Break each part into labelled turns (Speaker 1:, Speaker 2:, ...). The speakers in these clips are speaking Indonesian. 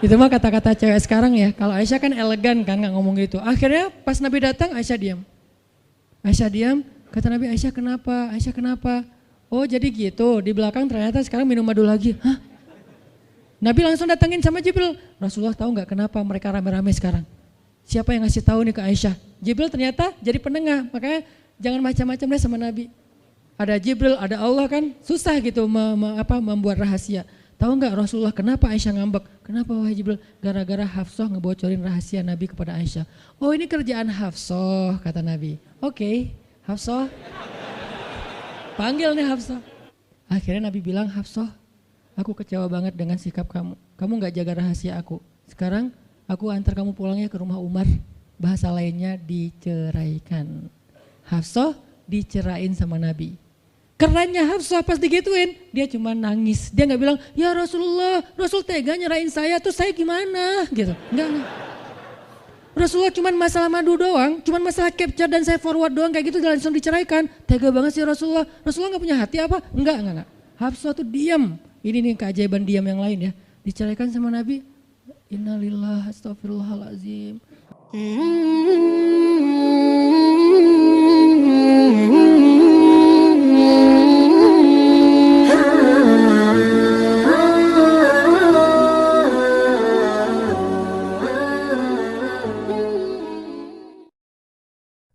Speaker 1: Itu mah kata-kata cewek sekarang ya. Kalau Aisyah kan elegan kan nggak ngomong gitu. Akhirnya pas Nabi datang Aisyah diam. Aisyah diam, kata Nabi, Aisyah kenapa? Aisyah kenapa? Oh jadi gitu, di belakang ternyata sekarang minum madu lagi. Hah? Nabi langsung datangin sama Jibril. Rasulullah tahu nggak kenapa mereka rame-rame sekarang? Siapa yang ngasih tahu nih ke Aisyah? Jibril ternyata jadi penengah, makanya jangan macam-macam deh sama Nabi. Ada Jibril, ada Allah kan, susah gitu membuat rahasia. Tahu nggak Rasulullah kenapa Aisyah ngambek? Kenapa wahai Jibril? Gara-gara Hafsah ngebocorin rahasia Nabi kepada Aisyah. Oh ini kerjaan Hafsah, kata Nabi. Oke, Hafsah. Panggil nih Hafsah. Akhirnya Nabi bilang, Hafsah, aku kecewa banget dengan sikap kamu. Kamu gak jaga rahasia aku. Sekarang aku antar kamu pulangnya ke rumah Umar. Bahasa lainnya diceraikan. Hafsah dicerain sama Nabi. Kerennya Hafsah pas digituin, dia cuma nangis. Dia gak bilang, ya Rasulullah, Rasul tega nyerain saya, terus saya gimana? Gitu. Enggak. Rasulullah cuma masalah madu doang, cuma masalah capture dan saya forward doang kayak gitu langsung diceraikan. Tega banget sih Rasulullah. Rasulullah gak punya hati apa? Enggak. Hafsah tuh diam. Ini nih keajaiban diam yang lain ya. Diceraikan sama Nabi. Innalillah astagfirullahaladzim.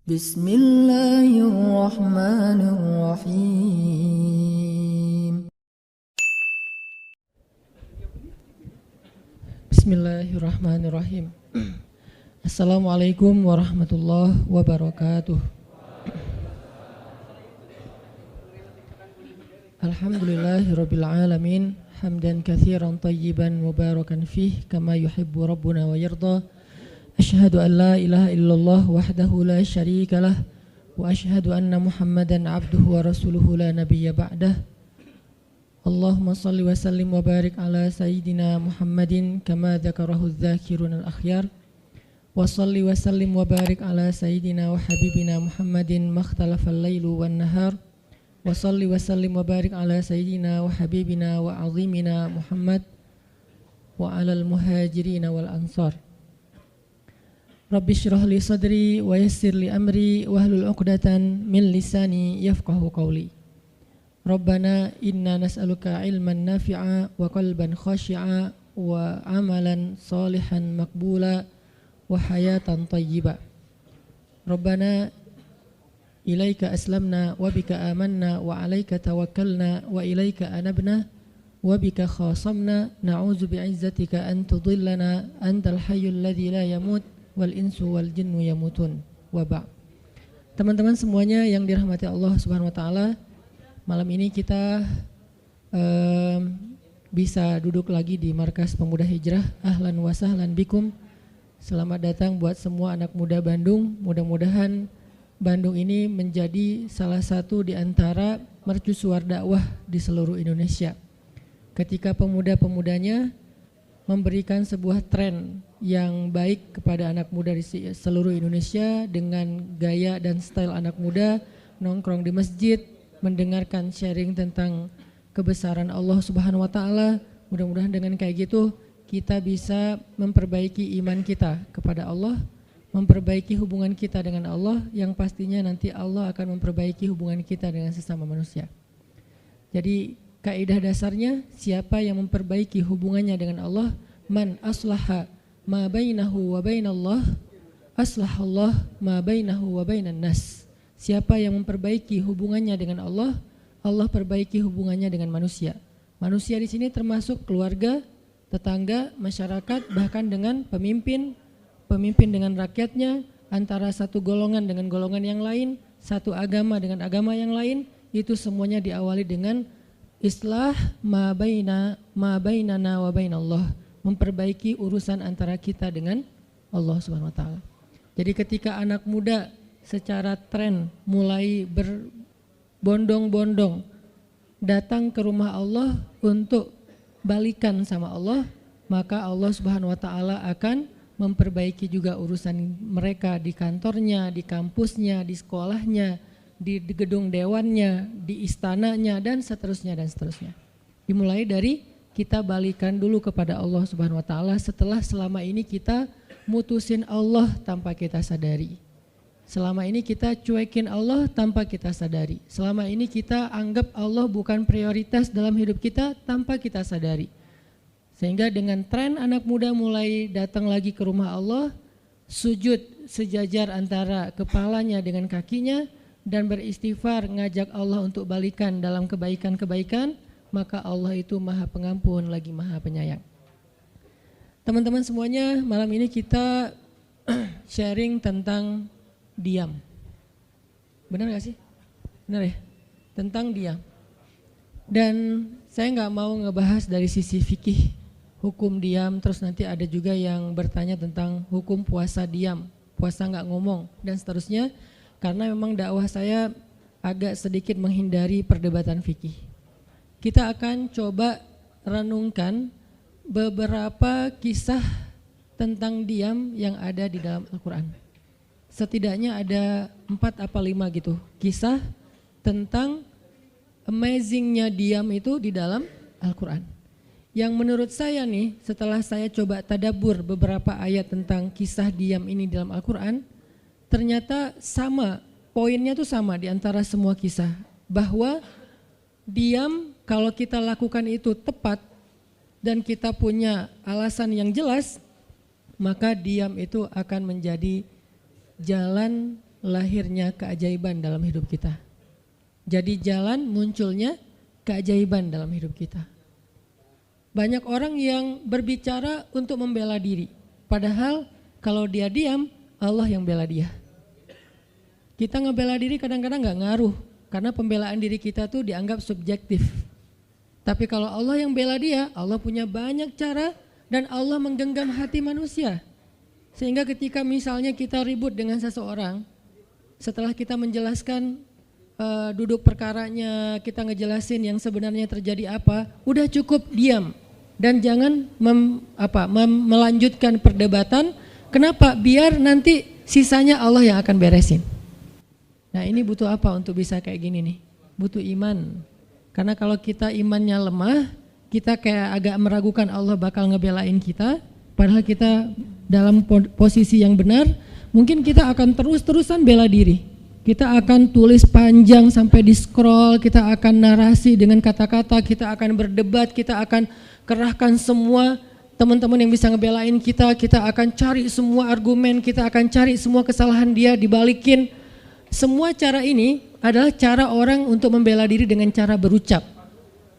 Speaker 1: Bismillahirrahmanirrahim. Bismillahirrahmanirrahim. Assalamualaikum warahmatullahi wabarakatuh. Alhamdulillahirabbil alamin, hamdan katsiran thayyiban mubarakan fih kama yuhibbu rabbuna wa yarda. Asyhadu an la ilaha illallah wahdahu la syarika lah wa asyhadu anna Muhammadan abduhu wa rasuluhu la nabiyya ba'dah. Allahumma salli wa sallim wa barik ala sayyidina Muhammadin kama dzakarahu adz-dzakirun al-akhyar. Wa salli wa sallim wa barik ala sayyidina wa habibina Muhammadin makhtalafal lailu wan nahar. Wa salli wa sallim wa barik ala sayyidina wa habibina wa azimina Muhammad wa alal muhajirin wal ansar. Rabbi syrah li sadri wa yassir li amri wahlul 'uqdatan min lisani yafqahu qawli. Rabbana inna nas'aluka ilman nafi'a wa qalban khashi'a wa amalan salihan maqbula wa hayatan tayyiba. Rabbana ilaika aslamna wa bika amanna wa alaika tawakkalna wa ilaika anabna wa bika khasamna na'udzu bi'izzatika an tudillana antal hayyul ladzi la yamut wal insu wal jinnu yamutun wa ba'. Teman-teman semuanya yang dirahmati Allah Subhanahu wa taala, malam ini kita bisa duduk lagi di Markas Pemuda Hijrah. Ahlan wa sahlan bikum. Selamat datang buat semua anak muda Bandung. Mudah-mudahan Bandung ini menjadi salah satu di antara mercusuar dakwah di seluruh Indonesia. Ketika pemuda-pemudanya memberikan sebuah tren yang baik kepada anak muda di seluruh Indonesia dengan gaya dan style anak muda, nongkrong di masjid, mendengarkan sharing tentang kebesaran Allah Subhanahu wa taala. Mudah-mudahan dengan kayak gitu kita bisa memperbaiki iman kita kepada Allah, memperbaiki hubungan kita dengan Allah, yang pastinya nanti Allah akan memperbaiki hubungan kita dengan sesama manusia. Jadi kaidah dasarnya, siapa yang memperbaiki hubungannya dengan Allah, man aslaha ma bainahu wa bainallah aslahallah ma bainahu wa bainan nas. Siapa yang memperbaiki hubungannya dengan Allah, Allah perbaiki hubungannya dengan manusia. Manusia di sini termasuk keluarga, tetangga, masyarakat, bahkan dengan pemimpin dengan rakyatnya, antara satu golongan dengan golongan yang lain, satu agama dengan agama yang lain, itu semuanya diawali dengan islah ma bainana wa bainallah, memperbaiki urusan antara kita dengan Allah Subhanahu wa taala. Jadi ketika anak muda secara tren mulai berbondong-bondong datang ke rumah Allah untuk balikan sama Allah, maka Allah Subhanahu wa taala akan memperbaiki juga urusan mereka di kantornya, di kampusnya, di sekolahnya, di gedung dewannya, di istananya, dan seterusnya dan seterusnya. Dimulai dari kita balikan dulu kepada Allah Subhanahu wa taala setelah selama ini kita mutusin Allah tanpa kita sadari. Selama ini kita cuekin Allah tanpa kita sadari. Selama ini kita anggap Allah bukan prioritas dalam hidup kita tanpa kita sadari. Sehingga dengan tren anak muda mulai datang lagi ke rumah Allah, sujud sejajar antara kepalanya dengan kakinya dan beristighfar ngajak Allah untuk balikan dalam kebaikan-kebaikan, maka Allah itu Maha Pengampun lagi Maha Penyayang. Teman-teman semuanya, malam ini kita sharing tentang diam. Benar gak sih? Benar ya? Tentang diam. Dan saya gak mau ngebahas dari sisi fikih hukum diam, terus nanti ada juga yang bertanya tentang hukum puasa diam, puasa gak ngomong dan seterusnya, karena memang dakwah saya agak sedikit menghindari perdebatan fikih. Kita akan coba renungkan beberapa kisah tentang diam yang ada di dalam Al-Quran. Setidaknya ada 4 apa 5 gitu kisah tentang amazingnya diam itu di dalam Al-Quran. Yang menurut saya nih, setelah saya coba tadabbur beberapa ayat tentang kisah diam ini dalam Al-Quran, ternyata sama, poinnya tuh sama di antara semua kisah, bahwa diam kalau kita lakukan itu tepat dan kita punya alasan yang jelas, maka diam itu akan menjadi jalan lahirnya keajaiban dalam hidup kita. Jadi jalan munculnya keajaiban dalam hidup kita. Banyak orang yang berbicara untuk membela diri, padahal kalau dia diam, Allah yang bela dia. Kita ngebela diri kadang-kadang gak ngaruh, karena pembelaan diri kita tuh dianggap subjektif. Tapi kalau Allah yang bela dia, Allah punya banyak cara dan Allah menggenggam hati manusia. Sehingga ketika misalnya kita ribut dengan seseorang, setelah kita menjelaskan duduk perkaranya, kita ngejelasin yang sebenarnya terjadi apa, udah cukup diam dan jangan melanjutkan perdebatan. Kenapa? Biar nanti sisanya Allah yang akan beresin. Nah, ini butuh apa untuk bisa kayak gini nih? Butuh iman. Karena kalau kita imannya lemah, kita kayak agak meragukan Allah bakal ngebelain kita, padahal kita dalam posisi yang benar, mungkin kita akan terus-terusan bela diri. Kita akan tulis panjang sampai di scroll, kita akan narasi dengan kata-kata, kita akan berdebat, kita akan kerahkan semua teman-teman yang bisa ngebelain kita, kita akan cari semua argumen, kita akan cari semua kesalahan dia dibalikin. Semua cara ini adalah cara orang untuk membela diri dengan cara berucap.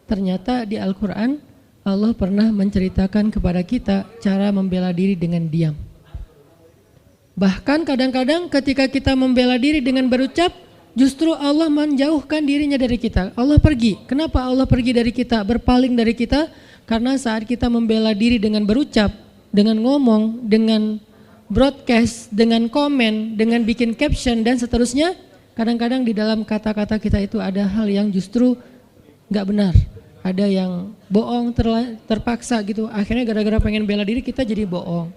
Speaker 1: Ternyata di Al-Quran Allah pernah menceritakan kepada kita cara membela diri dengan diam. Bahkan kadang-kadang ketika kita membela diri dengan berucap, justru Allah menjauhkan dirinya dari kita. Allah pergi. Kenapa Allah pergi dari kita, berpaling dari kita? Karena saat kita membela diri dengan berucap, dengan ngomong, dengan broadcast, dengan komen, dengan bikin caption dan seterusnya, kadang-kadang di dalam kata-kata kita itu ada hal yang justru gak benar. Ada yang bohong terpaksa gitu. Akhirnya gara-gara pengen bela diri kita jadi bohong.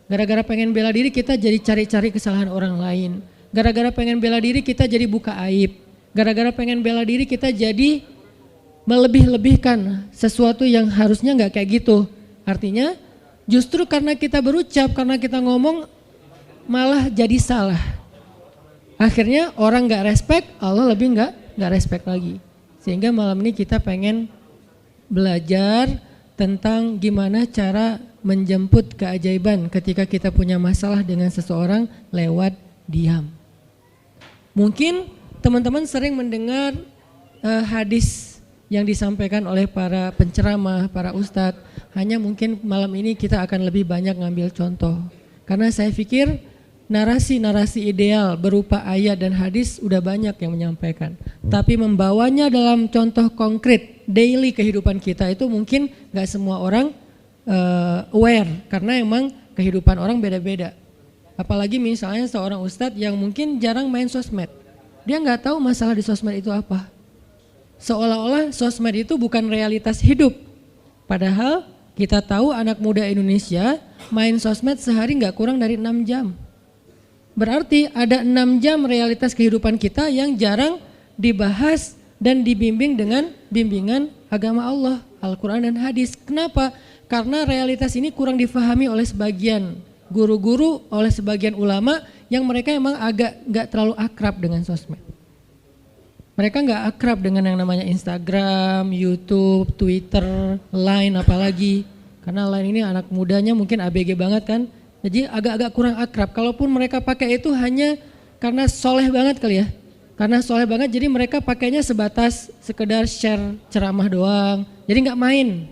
Speaker 1: Gara-gara pengen bela diri kita jadi cari-cari kesalahan orang lain. Gara-gara pengen bela diri kita jadi buka aib. Gara-gara pengen bela diri kita jadi melebih-lebihkan sesuatu yang harusnya gak kayak gitu. Artinya justru karena kita berucap, karena kita ngomong malah jadi salah. Akhirnya orang gak respect, Allah lebih gak respect lagi. Sehingga malam ini kita pengen belajar tentang gimana cara menjemput keajaiban ketika kita punya masalah dengan seseorang lewat diam. Mungkin teman-teman sering mendengar hadis yang disampaikan oleh para penceramah, para ustadz. Hanya mungkin malam ini kita akan lebih banyak ngambil contoh. Karena saya pikir narasi-narasi ideal berupa ayat dan hadis udah banyak yang menyampaikan. Tapi membawanya dalam contoh konkret daily kehidupan kita itu mungkin gak semua orang aware. Karena emang kehidupan orang beda-beda. Apalagi misalnya seorang ustadz yang mungkin jarang main sosmed. Dia gak tahu masalah di sosmed itu apa. Seolah-olah sosmed itu bukan realitas hidup. Padahal kita tahu anak muda Indonesia main sosmed sehari gak kurang dari 6 jam. Berarti ada 6 jam realitas kehidupan kita yang jarang dibahas dan dibimbing dengan bimbingan agama Allah. Al-Quran dan hadis. Kenapa? Karena realitas ini kurang difahami oleh sebagian guru-guru, oleh sebagian ulama yang mereka emang agak gak terlalu akrab dengan sosmed. Mereka gak akrab dengan yang namanya Instagram, YouTube, Twitter, Line apalagi. Karena Line ini anak mudanya mungkin ABG banget kan. Jadi agak-agak kurang akrab. Kalaupun mereka pakai itu hanya karena soleh banget kali ya. Karena soleh banget jadi mereka pakainya sebatas sekedar share ceramah doang. Jadi gak main,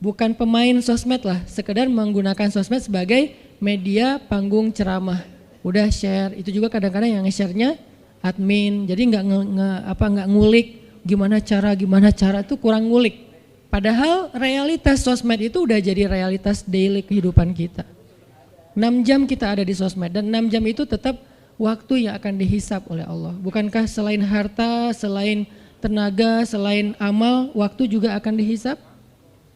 Speaker 1: bukan pemain sosmed lah, sekedar menggunakan sosmed sebagai media panggung ceramah. Udah share, itu juga kadang-kadang yang nge-share-nya admin, jadi nggak ngulik gimana cara itu kurang ngulik. Padahal realitas sosmed itu udah jadi realitas daily kehidupan kita. 6 jam kita ada di sosmed dan 6 jam itu tetap waktu yang akan dihisap oleh Allah. Bukankah selain harta, selain tenaga, selain amal, waktu juga akan dihisap?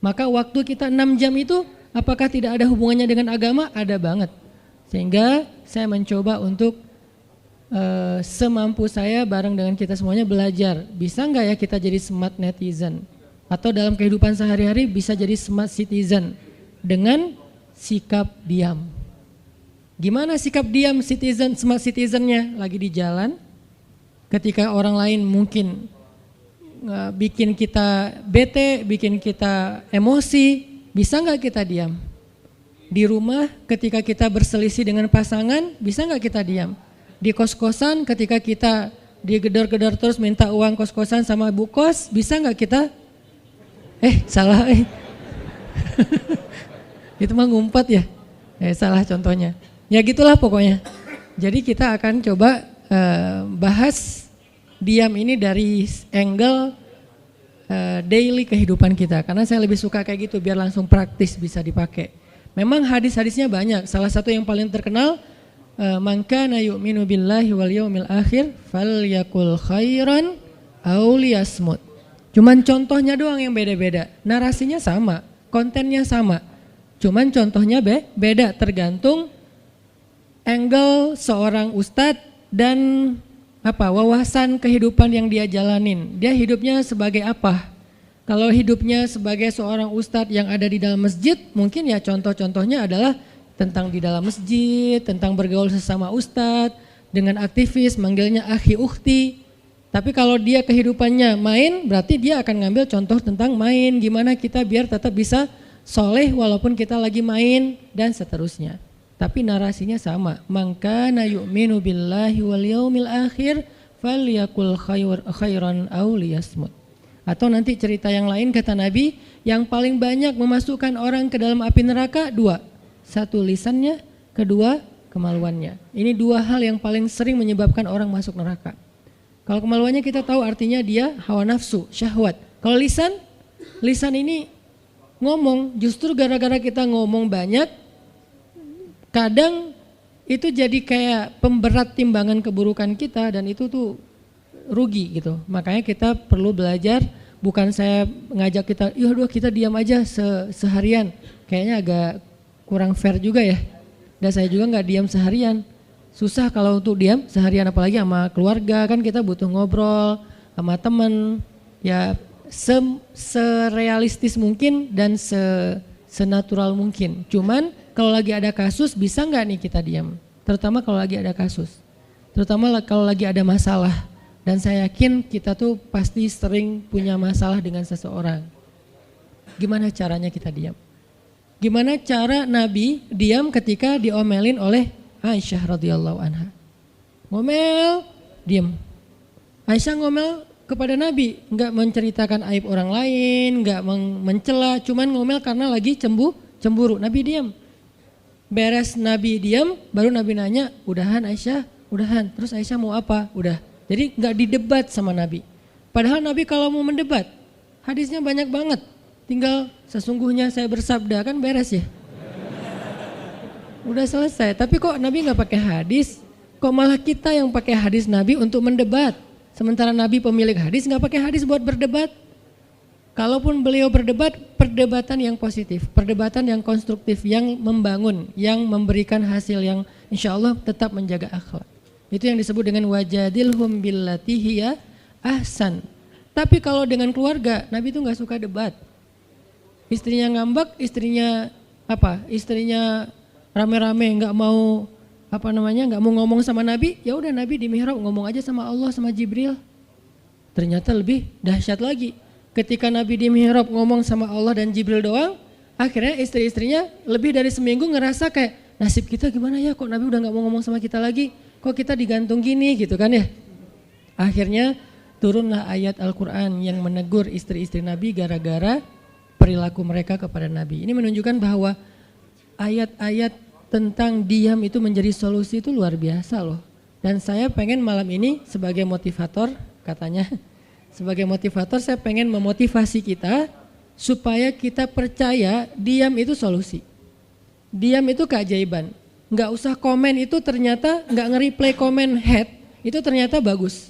Speaker 1: Maka waktu kita 6 jam itu apakah tidak ada hubungannya dengan agama? Ada banget. Sehingga saya mencoba untuk semampu saya bareng dengan kita semuanya belajar. Bisa nggak ya kita jadi smart netizen? Atau dalam kehidupan sehari-hari bisa jadi smart citizen dengan sikap diam. Gimana sikap diam citizen, smart citizennya? Lagi di jalan, ketika orang lain mungkin bikin kita bete, bikin kita emosi, bisa nggak kita diam? Di rumah ketika kita berselisih dengan pasangan, bisa nggak kita diam? Di kos-kosan ketika kita digedor-gedor terus minta uang kos-kosan sama bu kos, bisa nggak kita? Salah. Itu mah ngumpet ya? Salah contohnya. Ya gitulah pokoknya. Jadi kita akan coba bahas diam ini dari angle daily kehidupan kita. Karena saya lebih suka kayak gitu biar langsung praktis bisa dipakai. Memang hadis-hadisnya banyak. Salah satu yang paling terkenal, man kana yu'minu billahi wal yaumil akhir falyakul khairan aw liyasmut. Cuman contohnya doang yang beda-beda. Narasinya sama, kontennya sama. Cuman contohnya beda tergantung angle seorang ustadz dan wawasan kehidupan yang dia jalanin. Dia hidupnya sebagai apa? Kalau hidupnya sebagai seorang ustadz yang ada di dalam masjid, mungkin ya contoh-contohnya adalah tentang di dalam masjid, tentang bergaul sesama ustadz, dengan aktivis, manggilnya akhi ukhti. Tapi kalau dia kehidupannya main, berarti dia akan ngambil contoh tentang main, gimana kita biar tetap bisa soleh walaupun kita lagi main dan seterusnya. Tapi narasinya sama. Man kana yu'minu billahi wal yaumil akhir falyakul khairan aw liyasmut. Atau nanti cerita yang lain kata Nabi, yang paling banyak memasukkan orang ke dalam api neraka 2. 1 lisannya, 2 kemaluannya. Ini 2 hal yang paling sering menyebabkan orang masuk neraka. Kalau kemaluannya kita tahu artinya dia hawa nafsu, syahwat. Kalau lisan ini ngomong, justru gara-gara kita ngomong banyak, kadang itu jadi kayak pemberat timbangan keburukan kita dan itu tuh rugi gitu. Makanya kita perlu belajar, bukan saya ngajak kita, kita diam aja seharian. Kayaknya agak kurang fair juga ya. Dan saya juga nggak diam seharian. Susah kalau untuk diam seharian, apalagi sama keluarga, kan kita butuh ngobrol sama teman. Ya serealistis mungkin dan senatural mungkin. Cuman kalau lagi ada kasus bisa nggak nih kita diam? Terutama kalau lagi ada kasus. Terutama kalau lagi ada masalah. Dan saya yakin kita tuh pasti sering punya masalah dengan seseorang. Gimana caranya kita diam? Gimana cara Nabi diam ketika diomelin oleh Aisyah radhiyallahu anha? Ngomel, diam. Aisyah ngomel kepada Nabi, enggak menceritakan aib orang lain, enggak mencela, cuman ngomel karena lagi cemburu. Nabi diam. Beres Nabi diam, baru Nabi nanya, udahan Aisyah? Udahan. Terus Aisyah mau apa? Udah. Jadi enggak didebat sama Nabi. Padahal Nabi kalau mau mendebat, hadisnya banyak banget. Tinggal sesungguhnya saya bersabda, kan beres ya. Udah selesai. Tapi kok Nabi enggak pakai hadis? Kok malah kita yang pakai hadis Nabi untuk mendebat? Sementara Nabi pemilik hadis enggak pakai hadis buat berdebat. Kalaupun beliau berdebat, perdebatan yang positif, perdebatan yang konstruktif, yang membangun, yang memberikan hasil yang insya Allah tetap menjaga akhlak. Itu yang disebut dengan wajadilhum billati hiya ahsan. Tapi kalau dengan keluarga, Nabi itu nggak suka debat. Istrinya ngambek, istrinya rame-rame nggak mau nggak mau ngomong sama Nabi, ya udah Nabi di mihrab ngomong aja sama Allah sama Jibril. Ternyata lebih dahsyat lagi. Ketika Nabi di mihrab ngomong sama Allah dan Jibril doang, akhirnya istri-istrinya lebih dari seminggu ngerasa kayak nasib kita gimana ya, kok Nabi udah nggak mau ngomong sama kita lagi, kok kita digantung gini gitu kan ya. Akhirnya turunlah ayat Al-Quran yang menegur istri-istri Nabi gara-gara perilaku mereka kepada Nabi. Ini menunjukkan bahwa ayat-ayat tentang diam itu menjadi solusi itu luar biasa loh. Dan saya pengen malam ini sebagai motivator, katanya sebagai motivator saya pengen memotivasi kita supaya kita percaya diam itu solusi. Diam itu keajaiban. Nggak usah komen itu ternyata, nggak nge-reply komen head itu ternyata bagus.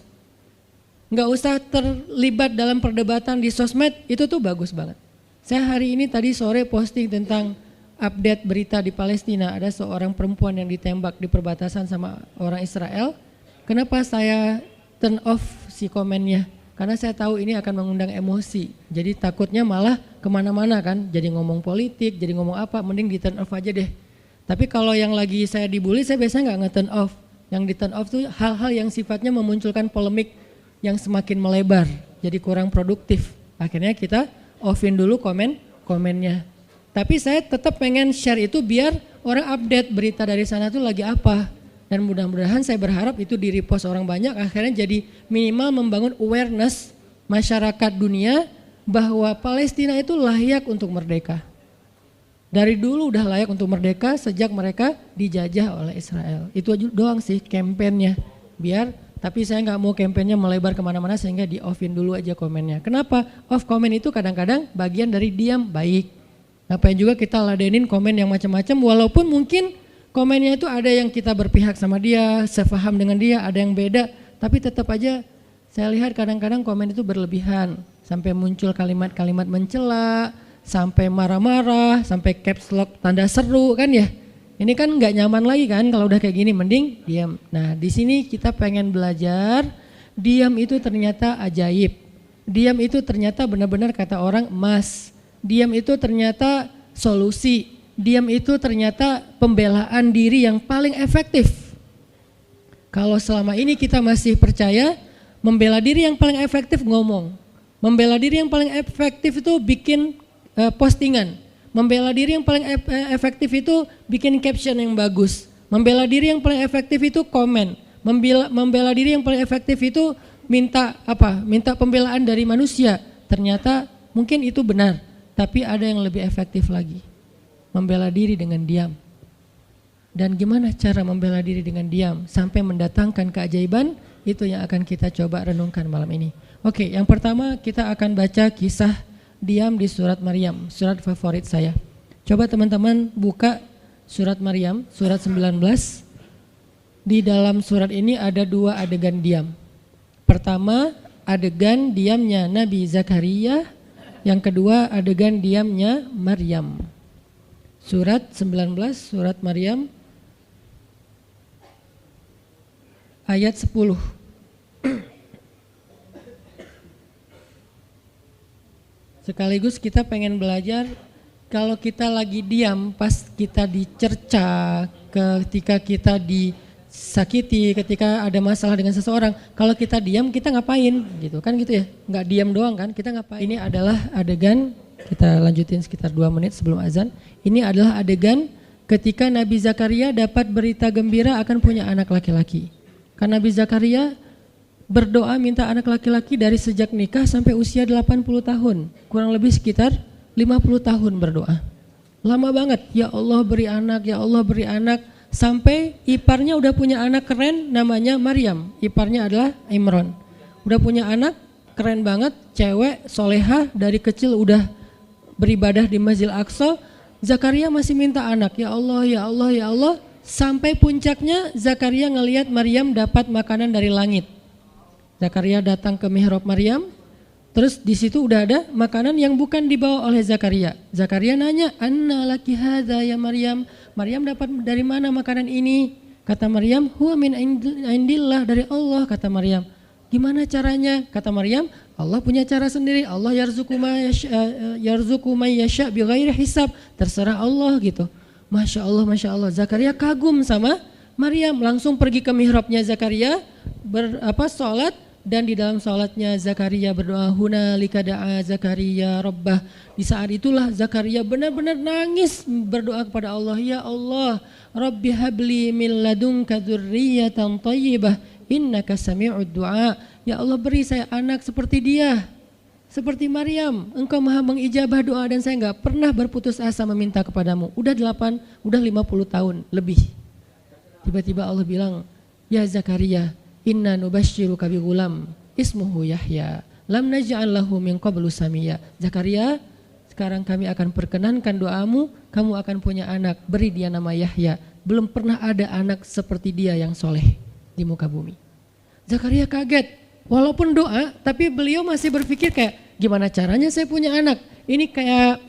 Speaker 1: Nggak usah terlibat dalam perdebatan di sosmed, itu tuh bagus banget. Saya hari ini tadi sore posting tentang update berita di Palestina, ada seorang perempuan yang ditembak di perbatasan sama orang Israel. Kenapa saya turn off si komennya? Karena saya tahu ini akan mengundang emosi, jadi takutnya malah kemana-mana kan, jadi ngomong politik, jadi ngomong apa, mending di turn off aja deh. Tapi kalau yang lagi saya dibully, saya biasanya nggak nge-turn off. Yang di turn off tuh hal-hal yang sifatnya memunculkan polemik yang semakin melebar, jadi kurang produktif. Akhirnya kita offin dulu komennya. Tapi saya tetap pengen share itu biar orang update berita dari sana tuh lagi apa. Dan mudah-mudahan saya berharap itu di repost orang banyak, akhirnya jadi minimal membangun awareness masyarakat dunia bahwa Palestina itu layak untuk merdeka. Dari dulu udah layak untuk merdeka sejak mereka dijajah oleh Israel. Itu aja doang sih kampanyenya. Tapi saya nggak mau kampanyenya melebar kemana-mana sehingga di offin dulu aja komennya. Kenapa? Off komen itu kadang-kadang bagian dari diam baik. Ngapain juga kita ladenin komen yang macam-macam, walaupun mungkin komennya itu ada yang kita berpihak sama dia, sepaham dengan dia, ada yang beda. Tapi tetap aja saya lihat kadang-kadang komen itu berlebihan. Sampai muncul kalimat-kalimat mencela, sampai marah-marah, sampai caps lock tanda seru kan ya. Ini kan nggak nyaman lagi kan kalau udah kayak gini, mending diam. Nah di sini kita pengen belajar, diam itu ternyata ajaib. Diam itu ternyata benar-benar kata orang emas. Diam itu ternyata solusi. Diam itu ternyata pembelaan diri yang paling efektif. Kalau selama ini kita masih percaya membela diri yang paling efektif ngomong. Membela diri yang paling efektif itu bikin postingan. Membela diri yang paling efektif itu bikin caption yang bagus. Membela diri yang paling efektif itu komen. Membela diri yang paling efektif itu minta pembelaan dari manusia. Ternyata mungkin itu benar, tapi ada yang lebih efektif lagi. Membela diri dengan diam. Dan gimana cara membela diri dengan diam sampai mendatangkan keajaiban, itu yang akan kita coba renungkan malam ini. Oke, yang pertama kita akan baca kisah diam di surat Maryam, surat favorit saya. Coba teman-teman buka surat Maryam, surat 19. Di dalam surat ini ada dua adegan diam. Pertama, adegan diamnya Nabi Zakaria. Yang kedua, adegan diamnya Maryam. Surat 19, surat Maryam, ayat 10. Sekaligus kita pengen belajar kalau kita lagi diam pas kita dicerca, ketika kita disakiti, ketika ada masalah dengan seseorang, kalau kita diam kita ngapain gitu kan gitu ya, nggak diam doang kan, kita ngapain. Ini adalah adegan, kita lanjutin sekitar 2 menit sebelum azan. Ini adalah adegan ketika Nabi Zakaria dapat berita gembira akan punya anak laki-laki. Karena Nabi Zakaria berdoa minta anak laki-laki dari sejak nikah sampai usia 80 tahun. Kurang lebih sekitar 50 tahun berdoa. Lama banget, ya Allah beri anak, ya Allah beri anak. Sampai iparnya udah punya anak keren namanya Maryam. Iparnya adalah Imran. Udah punya anak keren banget, cewek, solehah, dari kecil udah beribadah di Masjid Aqsa. Zakaria masih minta anak, ya Allah, ya Allah, ya Allah. Sampai puncaknya Zakaria ngelihat Maryam dapat makanan dari langit. Zakaria datang ke mihrab Maryam, terus di situ udah ada makanan yang bukan dibawa oleh Zakaria. Zakaria nanya, "Anna laki hadza ya Maryam?" Maryam dapat dari mana makanan ini? Kata Maryam, "Huwa min indillah, dari Allah," kata Maryam. Gimana caranya? Kata Maryam, Allah punya cara sendiri. Allah yarzuqu may yasha bighairi hisab. Terserah Allah gitu. Masya Allah, Masya Allah. Zakaria kagum sama Maryam, langsung pergi ke mihrabnya Zakaria, sholat, dan di dalam sholatnya Zakaria berdoa, hunalika da'a Zakaria rabbah. Di saat itulah Zakaria benar-benar nangis berdoa kepada Allah, ya Allah, Rabbi habli min ladunka dzurriyyatan thayyibah innaka sami'ud du'a. Ya Allah, beri saya anak seperti dia, seperti Maryam, engkau maha mengijabah doa dan saya enggak pernah berputus asa meminta kepadamu. Udah 50 tahun lebih. Tiba-tiba Allah bilang, ya Zakaria, inna nubashiruka bi ghulam ismuhu Yahya lam naj'al lahu min qablu samiyya. Zakaria, sekarang kami akan perkenankan doamu, kamu akan punya anak, beri dia nama Yahya. Belum pernah ada anak seperti dia yang soleh di muka bumi. Zakaria kaget, walaupun doa, tapi beliau masih berpikir kayak, gimana caranya saya punya anak? Ini kayak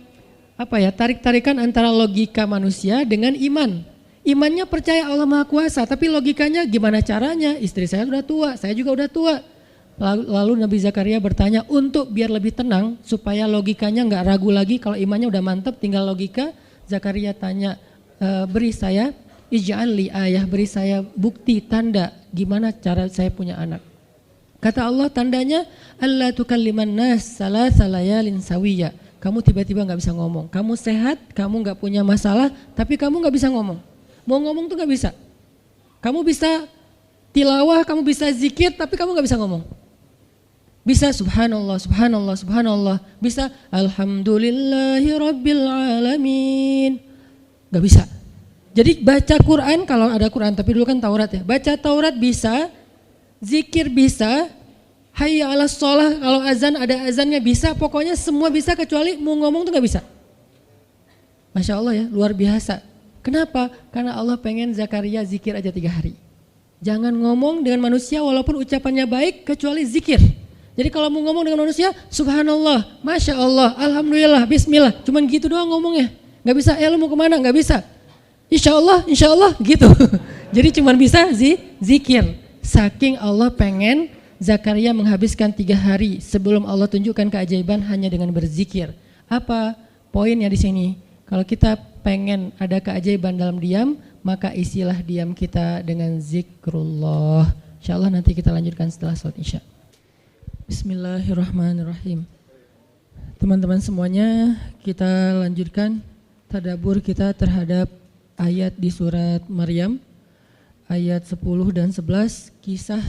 Speaker 1: tarik-tarikan antara logika manusia dengan iman. Imannya percaya Allah Maha Kuasa, tapi logikanya gimana caranya? Istri saya udah tua, saya juga udah tua. Lalu Nabi Zakaria bertanya untuk biar lebih tenang, supaya logikanya nggak ragu lagi. Kalau imannya udah mantap, tinggal logika. Zakaria tanya, beri saya ij'al li ayah, beri saya bukti tanda gimana cara saya punya anak. Kata Allah, tandanya alla tukalliman nas salasa layalin sawiyya. Kamu tiba-tiba nggak bisa ngomong. Kamu sehat, kamu nggak punya masalah, tapi kamu nggak bisa ngomong. Mau ngomong tuh gak bisa. Kamu bisa tilawah, kamu bisa zikir, tapi kamu gak bisa ngomong. Bisa subhanallah, subhanallah, subhanallah. Bisa alhamdulillahi rabbil alamin. Gak bisa. Jadi baca Quran, kalau ada Quran, tapi dulu kan Taurat ya. Baca Taurat bisa, zikir bisa, hayya ala sholah, kalau azan ada azannya bisa. Pokoknya semua bisa kecuali mau ngomong tuh gak bisa. Masya Allah ya, luar biasa. Kenapa? Karena Allah pengen Zakaria zikir aja 3 hari. Jangan ngomong dengan manusia walaupun ucapannya baik kecuali zikir. Jadi kalau mau ngomong dengan manusia, subhanallah, masya Allah, alhamdulillah, bismillah. Cuman gitu doang ngomongnya. Gak bisa, lu mau kemana? Gak bisa. Insya Allah gitu. Jadi cuman bisa zikir. Saking Allah pengen Zakaria menghabiskan 3 hari sebelum Allah tunjukkan keajaiban hanya dengan berzikir. Apa poinnya di sini? Kalau kita pengen ada keajaiban dalam diam, maka isilah diam kita dengan zikrullah. InsyaAllah nanti kita lanjutkan setelah sholat isya. Bismillahirrahmanirrahim. Teman-teman semuanya, kita lanjutkan tadabbur kita terhadap ayat di surat Maryam, ayat 10 dan 11, kisah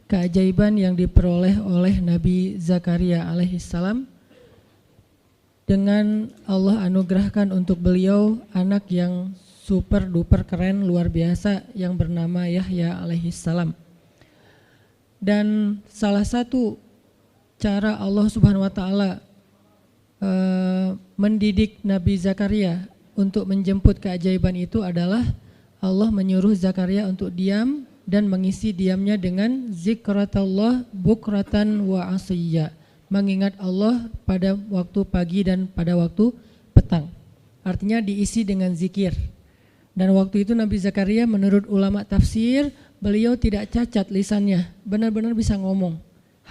Speaker 1: keajaiban yang diperoleh oleh Nabi Zakaria alaihissalam. Dengan Allah anugerahkan untuk beliau anak yang super duper keren luar biasa yang bernama Yahya alaihissalam. Dan salah satu cara Allah Subhanahu wa taala mendidik Nabi Zakaria untuk menjemput keajaiban itu adalah Allah menyuruh Zakaria untuk diam dan mengisi diamnya dengan zikratullah bukratan wa asiyya. Mengingat Allah pada waktu pagi dan pada waktu petang. Artinya diisi dengan zikir. Dan waktu itu Nabi Zakaria menurut ulama tafsir, beliau tidak cacat lisannya, benar-benar bisa ngomong.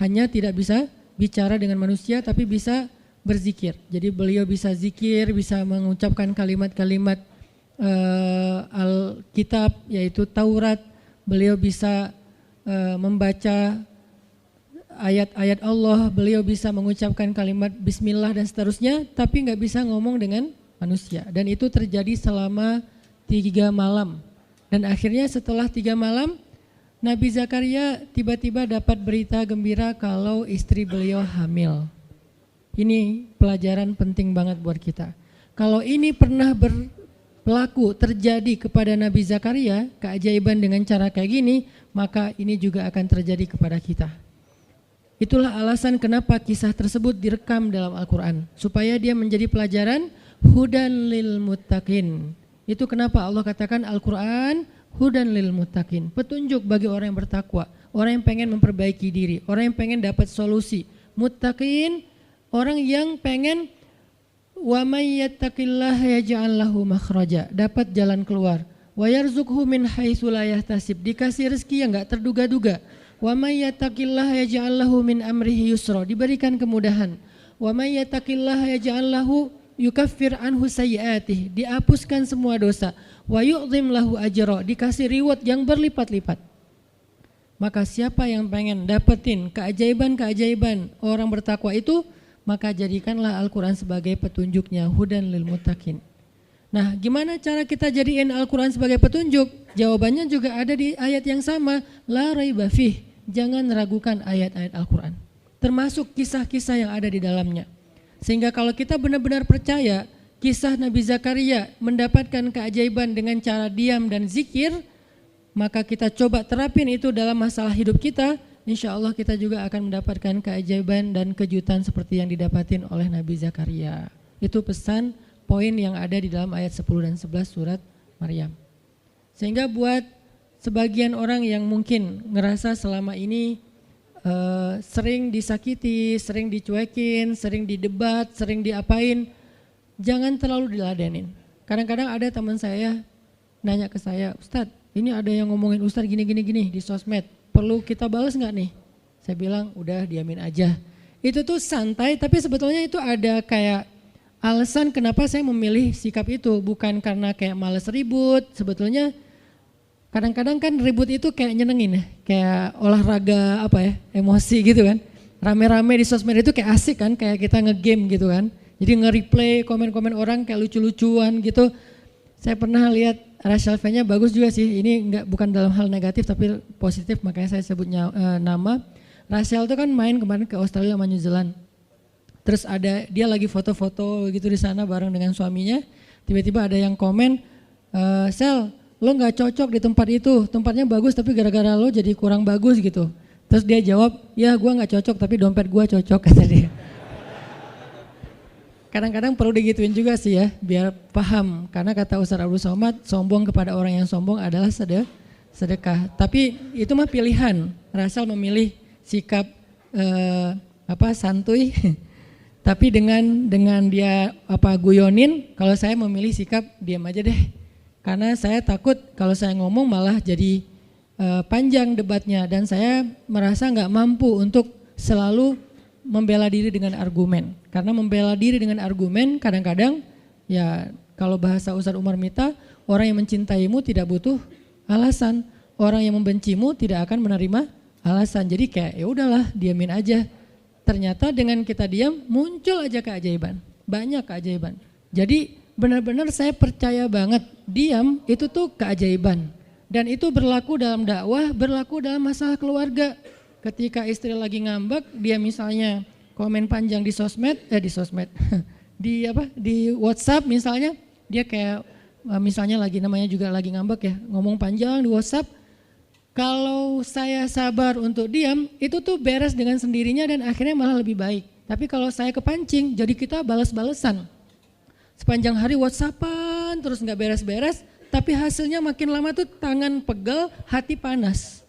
Speaker 1: Hanya tidak bisa bicara dengan manusia tapi bisa berzikir. Jadi beliau bisa zikir, bisa mengucapkan kalimat-kalimat Alkitab yaitu Taurat. Beliau bisa membaca ayat-ayat Allah, beliau bisa mengucapkan kalimat bismillah dan seterusnya, tapi nggak bisa ngomong dengan manusia. Dan itu terjadi selama 3 malam. Dan akhirnya setelah 3 malam, Nabi Zakaria tiba-tiba dapat berita gembira kalau istri beliau hamil. Ini pelajaran penting banget buat kita. Kalau ini pernah berlaku terjadi kepada Nabi Zakaria, keajaiban dengan cara kayak gini, maka ini juga akan terjadi kepada kita. Itulah alasan kenapa kisah tersebut direkam dalam Al-Quran. Supaya dia menjadi pelajaran hudan lil muttaqin. Itu kenapa Allah katakan Al-Quran hudan lil muttaqin. Petunjuk bagi orang yang bertakwa. Orang yang pengen memperbaiki diri. Orang yang pengen dapat solusi. Muttaqin, orang yang pengen wa may yattaqillaha yaj'al lahu makhraja. Dapat jalan keluar. Wa yarzuqhu min haitsu la yahtasib. Dikasih rezeki yang enggak terduga-duga. Wa may yattaqillaha yaj'al lahu min amrihi yusra, diberikan kemudahan. Wa may yattaqillaha yaj'al lahu yukaffir anhu sayyi'atih, dihapuskan semua dosa. Wa yu'dhim lahu ajra, dikasih reward yang berlipat-lipat. Maka siapa yang pengen dapetin keajaiban-keajaiban orang bertakwa itu, maka jadikanlah Al-Quran sebagai petunjuknya, hudan lil muttaqin. Nah, gimana cara kita jadiin Al-Quran sebagai petunjuk? Jawabannya juga ada di ayat yang sama, la raiba fih, jangan ragukan ayat-ayat Al-Quran, termasuk kisah-kisah yang ada di dalamnya. Sehingga kalau kita benar-benar percaya kisah Nabi Zakaria mendapatkan keajaiban dengan cara diam dan zikir, maka kita coba terapin itu dalam masalah hidup kita, insya Allah kita juga akan mendapatkan keajaiban dan kejutan seperti yang didapatin oleh Nabi Zakaria. Itu pesan poin yang ada di dalam ayat 10 dan 11 surat Maryam. Sehingga buat sebagian orang yang mungkin ngerasa selama ini sering disakiti, sering dicuekin, sering didebat, sering diapain, jangan terlalu diladenin. Kadang-kadang ada teman saya nanya ke saya, Ustadz, ini ada yang ngomongin Ustadz gini di sosmed, perlu kita balas nggak nih? Saya bilang udah diamin aja. Itu tuh santai, tapi sebetulnya itu ada kayak alasan kenapa saya memilih sikap itu, bukan karena kayak males ribut. Sebetulnya kadang-kadang kan ribut itu kayak nyenengin ya, kayak olahraga apa ya, emosi gitu kan. Rame-rame di sosmed itu kayak asik kan, kayak kita ngegame gitu kan. Jadi nge-replay komen-komen orang kayak lucu-lucuan gitu. Saya pernah lihat Rachel V-nya bagus juga sih, ini bukan dalam hal negatif tapi positif, makanya saya sebutnya nama. Rachel itu kan main kemarin ke Australia sama New Zealand. Terus ada dia lagi foto-foto gitu di sana bareng dengan suaminya. Tiba-tiba ada yang komen, Sel, lo nggak cocok di tempat itu, tempatnya bagus tapi gara-gara lo jadi kurang bagus gitu. Terus dia jawab, ya gue nggak cocok tapi dompet gue cocok, kata dia. Kadang-kadang perlu digituin juga sih ya, biar paham. Karena kata Ustaz Abdul Somad, sombong kepada orang yang sombong adalah sedekah. Tapi itu mah pilihan. Rachel memilih sikap santuy. Tapi dengan dia guyonin, kalau saya memilih sikap diam aja deh. Karena saya takut kalau saya ngomong malah jadi panjang debatnya, dan saya merasa nggak mampu untuk selalu membela diri dengan argumen. Karena membela diri dengan argumen kadang-kadang ya kalau bahasa Ustadz Umar Mita, orang yang mencintaimu tidak butuh alasan, orang yang membencimu tidak akan menerima alasan. Jadi kayak ya udahlah, diamin aja. Ternyata dengan kita diam muncul aja keajaiban, banyak keajaiban. Jadi benar-benar saya percaya banget diam itu tuh keajaiban. Dan itu berlaku dalam dakwah, berlaku dalam masalah keluarga. Ketika istri lagi ngambek, dia misalnya komen panjang di sosmed, di WhatsApp misalnya, dia kayak misalnya namanya juga lagi ngambek ya, ngomong panjang di WhatsApp. Kalau saya sabar untuk diam, itu tuh beres dengan sendirinya dan akhirnya malah lebih baik. Tapi kalau saya kepancing, jadi kita balas-balesan. Sepanjang hari WhatsAppan terus nggak beres-beres, tapi hasilnya makin lama tuh tangan pegel, hati panas.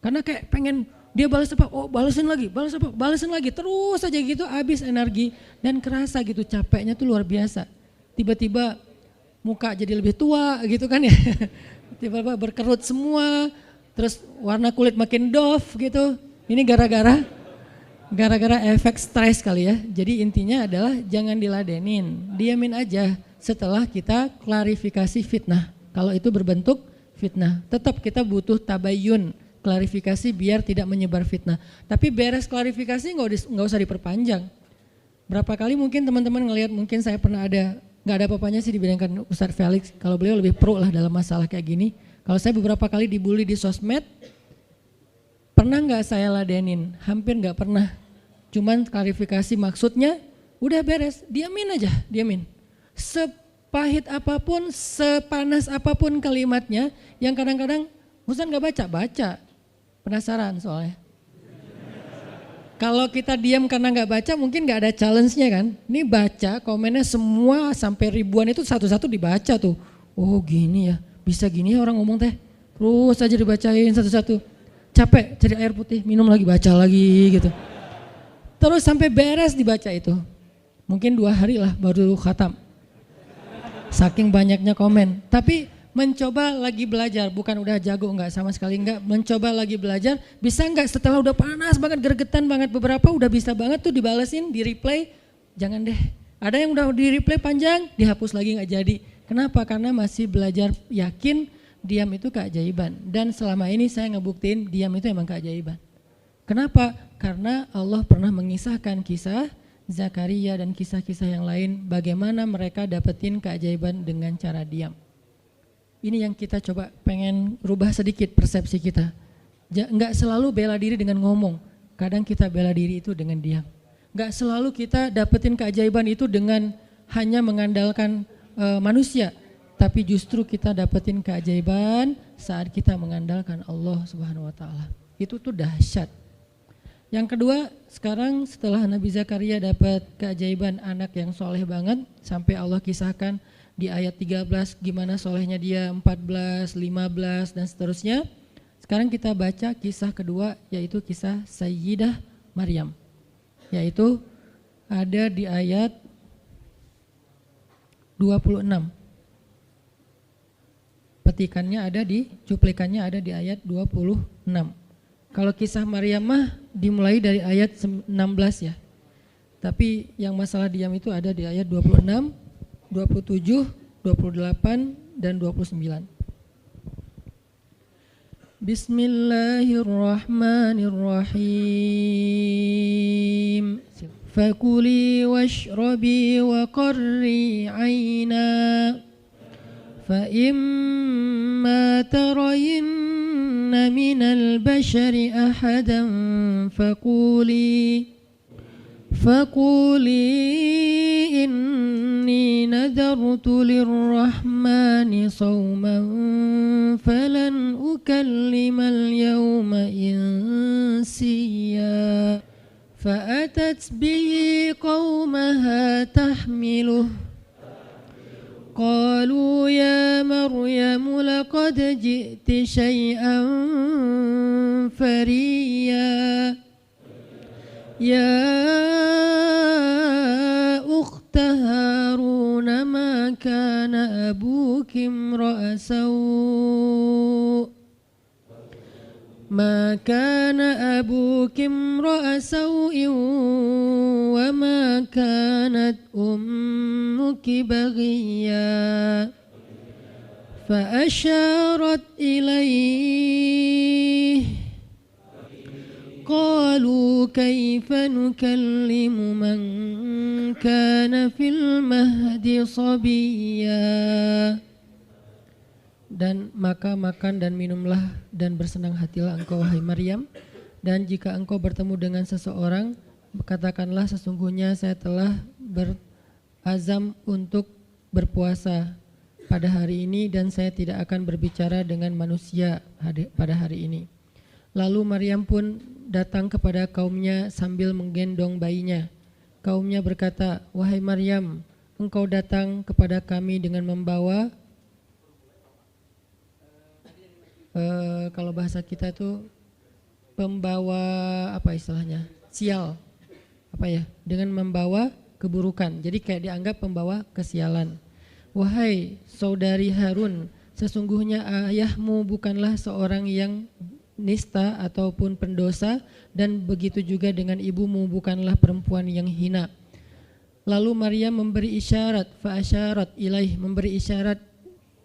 Speaker 1: Karena kayak pengen dia balas apa, oh balesin lagi, balas apa, balesin lagi, terus aja gitu, habis energi dan kerasa gitu, capeknya tuh luar biasa. Tiba-tiba muka jadi lebih tua gitu kan ya, tiba-tiba berkerut semua, terus warna kulit makin doff gitu. Ini gara-gara efek stres kali ya. Jadi intinya adalah jangan diladenin, diamin aja setelah kita klarifikasi fitnah. Kalau itu berbentuk fitnah, tetap kita butuh tabayun, klarifikasi biar tidak menyebar fitnah. Tapi beres klarifikasi nggak usah diperpanjang. Berapa kali mungkin teman-teman ngelihat, mungkin saya pernah nggak ada apa-apanya sih dibandingkan Ustadz Felix. Kalau beliau lebih pro lah dalam masalah kayak gini. Kalau saya beberapa kali dibully di sosmed, pernah nggak saya ladenin? Hampir nggak pernah. Cuman klarifikasi maksudnya, udah beres, diamin aja, diamin. Sepahit apapun, sepanas apapun kalimatnya, yang kadang-kadang Ustadz nggak baca. Penasaran soalnya. Kalau kita diam karena nggak baca mungkin nggak ada challenge-nya kan. Ini baca komennya semua sampai ribuan itu satu-satu dibaca tuh. Oh gini ya, bisa gini ya orang ngomong teh. Terus aja dibacain satu-satu. Capek cari air putih, minum lagi, baca lagi gitu. Terus sampai beres dibaca itu. Mungkin 2 hari lah baru khatam. Saking banyaknya komen. Tapi mencoba lagi belajar, bukan udah jago enggak, sama sekali enggak, mencoba lagi belajar, bisa enggak setelah udah panas banget, gergetan banget, beberapa udah bisa banget tuh dibalesin, di replay, jangan deh. Ada yang udah di replay panjang, dihapus lagi enggak jadi. Kenapa? Karena masih belajar yakin diam itu keajaiban. Dan selama ini saya ngebuktiin diam itu emang keajaiban. Kenapa? Karena Allah pernah mengisahkan kisah Zakaria dan kisah-kisah yang lain, bagaimana mereka dapetin keajaiban dengan cara diam. Ini yang kita coba pengen rubah sedikit persepsi kita. Enggak selalu bela diri dengan ngomong, kadang kita bela diri itu dengan diam. Enggak selalu kita dapetin keajaiban itu dengan hanya mengandalkan manusia, tapi justru kita dapetin keajaiban saat kita mengandalkan Allah Subhanahu wa taala. Itu tuh dahsyat. Yang kedua, sekarang setelah Nabi Zakaria dapat keajaiban anak yang soleh banget, sampai Allah kisahkan di ayat 13 gimana solehnya dia, 14, 15 dan seterusnya. Sekarang kita baca kisah kedua, yaitu kisah Sayyidah Maryam, yaitu ada di ayat 26. Petikannya ada di, cuplikannya ada di ayat 26. Kalau kisah Maryam mah dimulai dari ayat 16 ya. Tapi yang masalah diam itu ada di ayat 26, 27, 28 dan 29. Bismillahirrahmanirrahim. Fakuli washrabi wa qarri 'aina فإما ترين من البشر أحدا فقولي إني نذرت للرحمن صوما فلن أكلم اليوم إنسيا فأتت به قومها تحمله قالوا يا مريم لقد جئت شيئا فريا يا أخت هارون ما كان أبوك امرأ سوء ما كان أبوك امرأ سوء وما كانت أمك بغيا فأشارت إليه قالوا كيف نكلم من كان في المهد صبيا. Dan maka makan dan minumlah dan bersenang hatilah engkau wahai Maryam, dan jika engkau bertemu dengan seseorang katakanlah sesungguhnya saya telah berazam untuk berpuasa pada hari ini dan saya tidak akan berbicara dengan manusia pada hari ini. Lalu Maryam pun datang kepada kaumnya sambil menggendong bayinya. Kaumnya berkata, wahai Maryam, engkau datang kepada kami dengan membawa kalau bahasa kita itu pembawa apa istilahnya, sial, apa ya, dengan membawa keburukan. Jadi kayak dianggap pembawa kesialan. Wahai saudari Harun, sesungguhnya ayahmu bukanlah seorang yang nista ataupun pendosa, dan begitu juga dengan ibumu bukanlah perempuan yang hina. Lalu Maryam memberi isyarat, fa'asyarat ilaih, memberi isyarat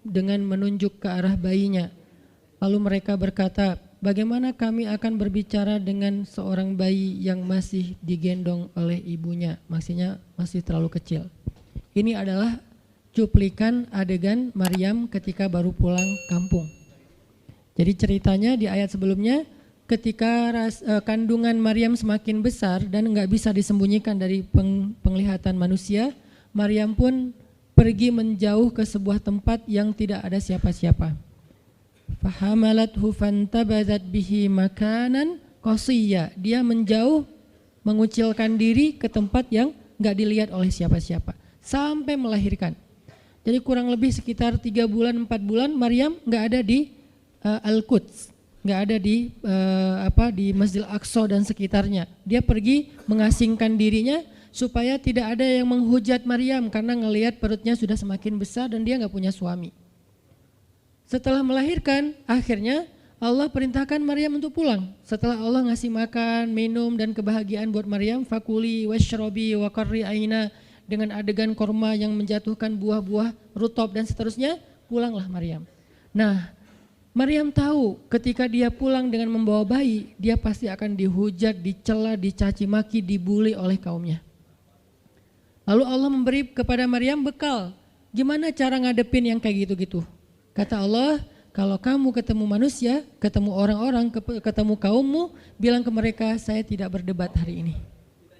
Speaker 1: dengan menunjuk ke arah bayinya. Lalu mereka berkata, bagaimana kami akan berbicara dengan seorang bayi yang masih digendong oleh ibunya, maksudnya masih terlalu kecil. Ini adalah cuplikan adegan Maryam ketika baru pulang kampung. Jadi ceritanya di ayat sebelumnya, ketika kandungan Maryam semakin besar dan enggak bisa disembunyikan dari penglihatan manusia, Maryam pun pergi menjauh ke sebuah tempat yang tidak ada siapa-siapa. Fahamalathu fantabadat bihi makanan qasiyya. Dia menjauh, mengucilkan diri ke tempat yang enggak dilihat oleh siapa-siapa sampai melahirkan. Jadi kurang lebih sekitar 3 bulan 4 bulan Maryam enggak ada di Al-Quds, enggak ada di di Masjidil Aqsa dan sekitarnya. Dia pergi mengasingkan dirinya supaya tidak ada yang menghujat Maryam karena ngelihat perutnya sudah semakin besar dan dia enggak punya suami. Setelah melahirkan, akhirnya Allah perintahkan Maryam untuk pulang. Setelah Allah ngasih makan, minum dan kebahagiaan buat Maryam, fakuli washrobi wa qarri aina, dengan adegan korma yang menjatuhkan buah-buah rutop dan seterusnya, pulanglah Maryam. Nah, Maryam tahu ketika dia pulang dengan membawa bayi, dia pasti akan dihujat, dicela, dicaci maki, dibully oleh kaumnya. Lalu Allah memberi kepada Maryam bekal. Gimana cara ngadepin yang kayak gitu-gitu? Kata Allah, kalau kamu ketemu manusia, ketemu orang-orang, ketemu kaummu, bilang ke mereka, saya tidak berdebat hari ini.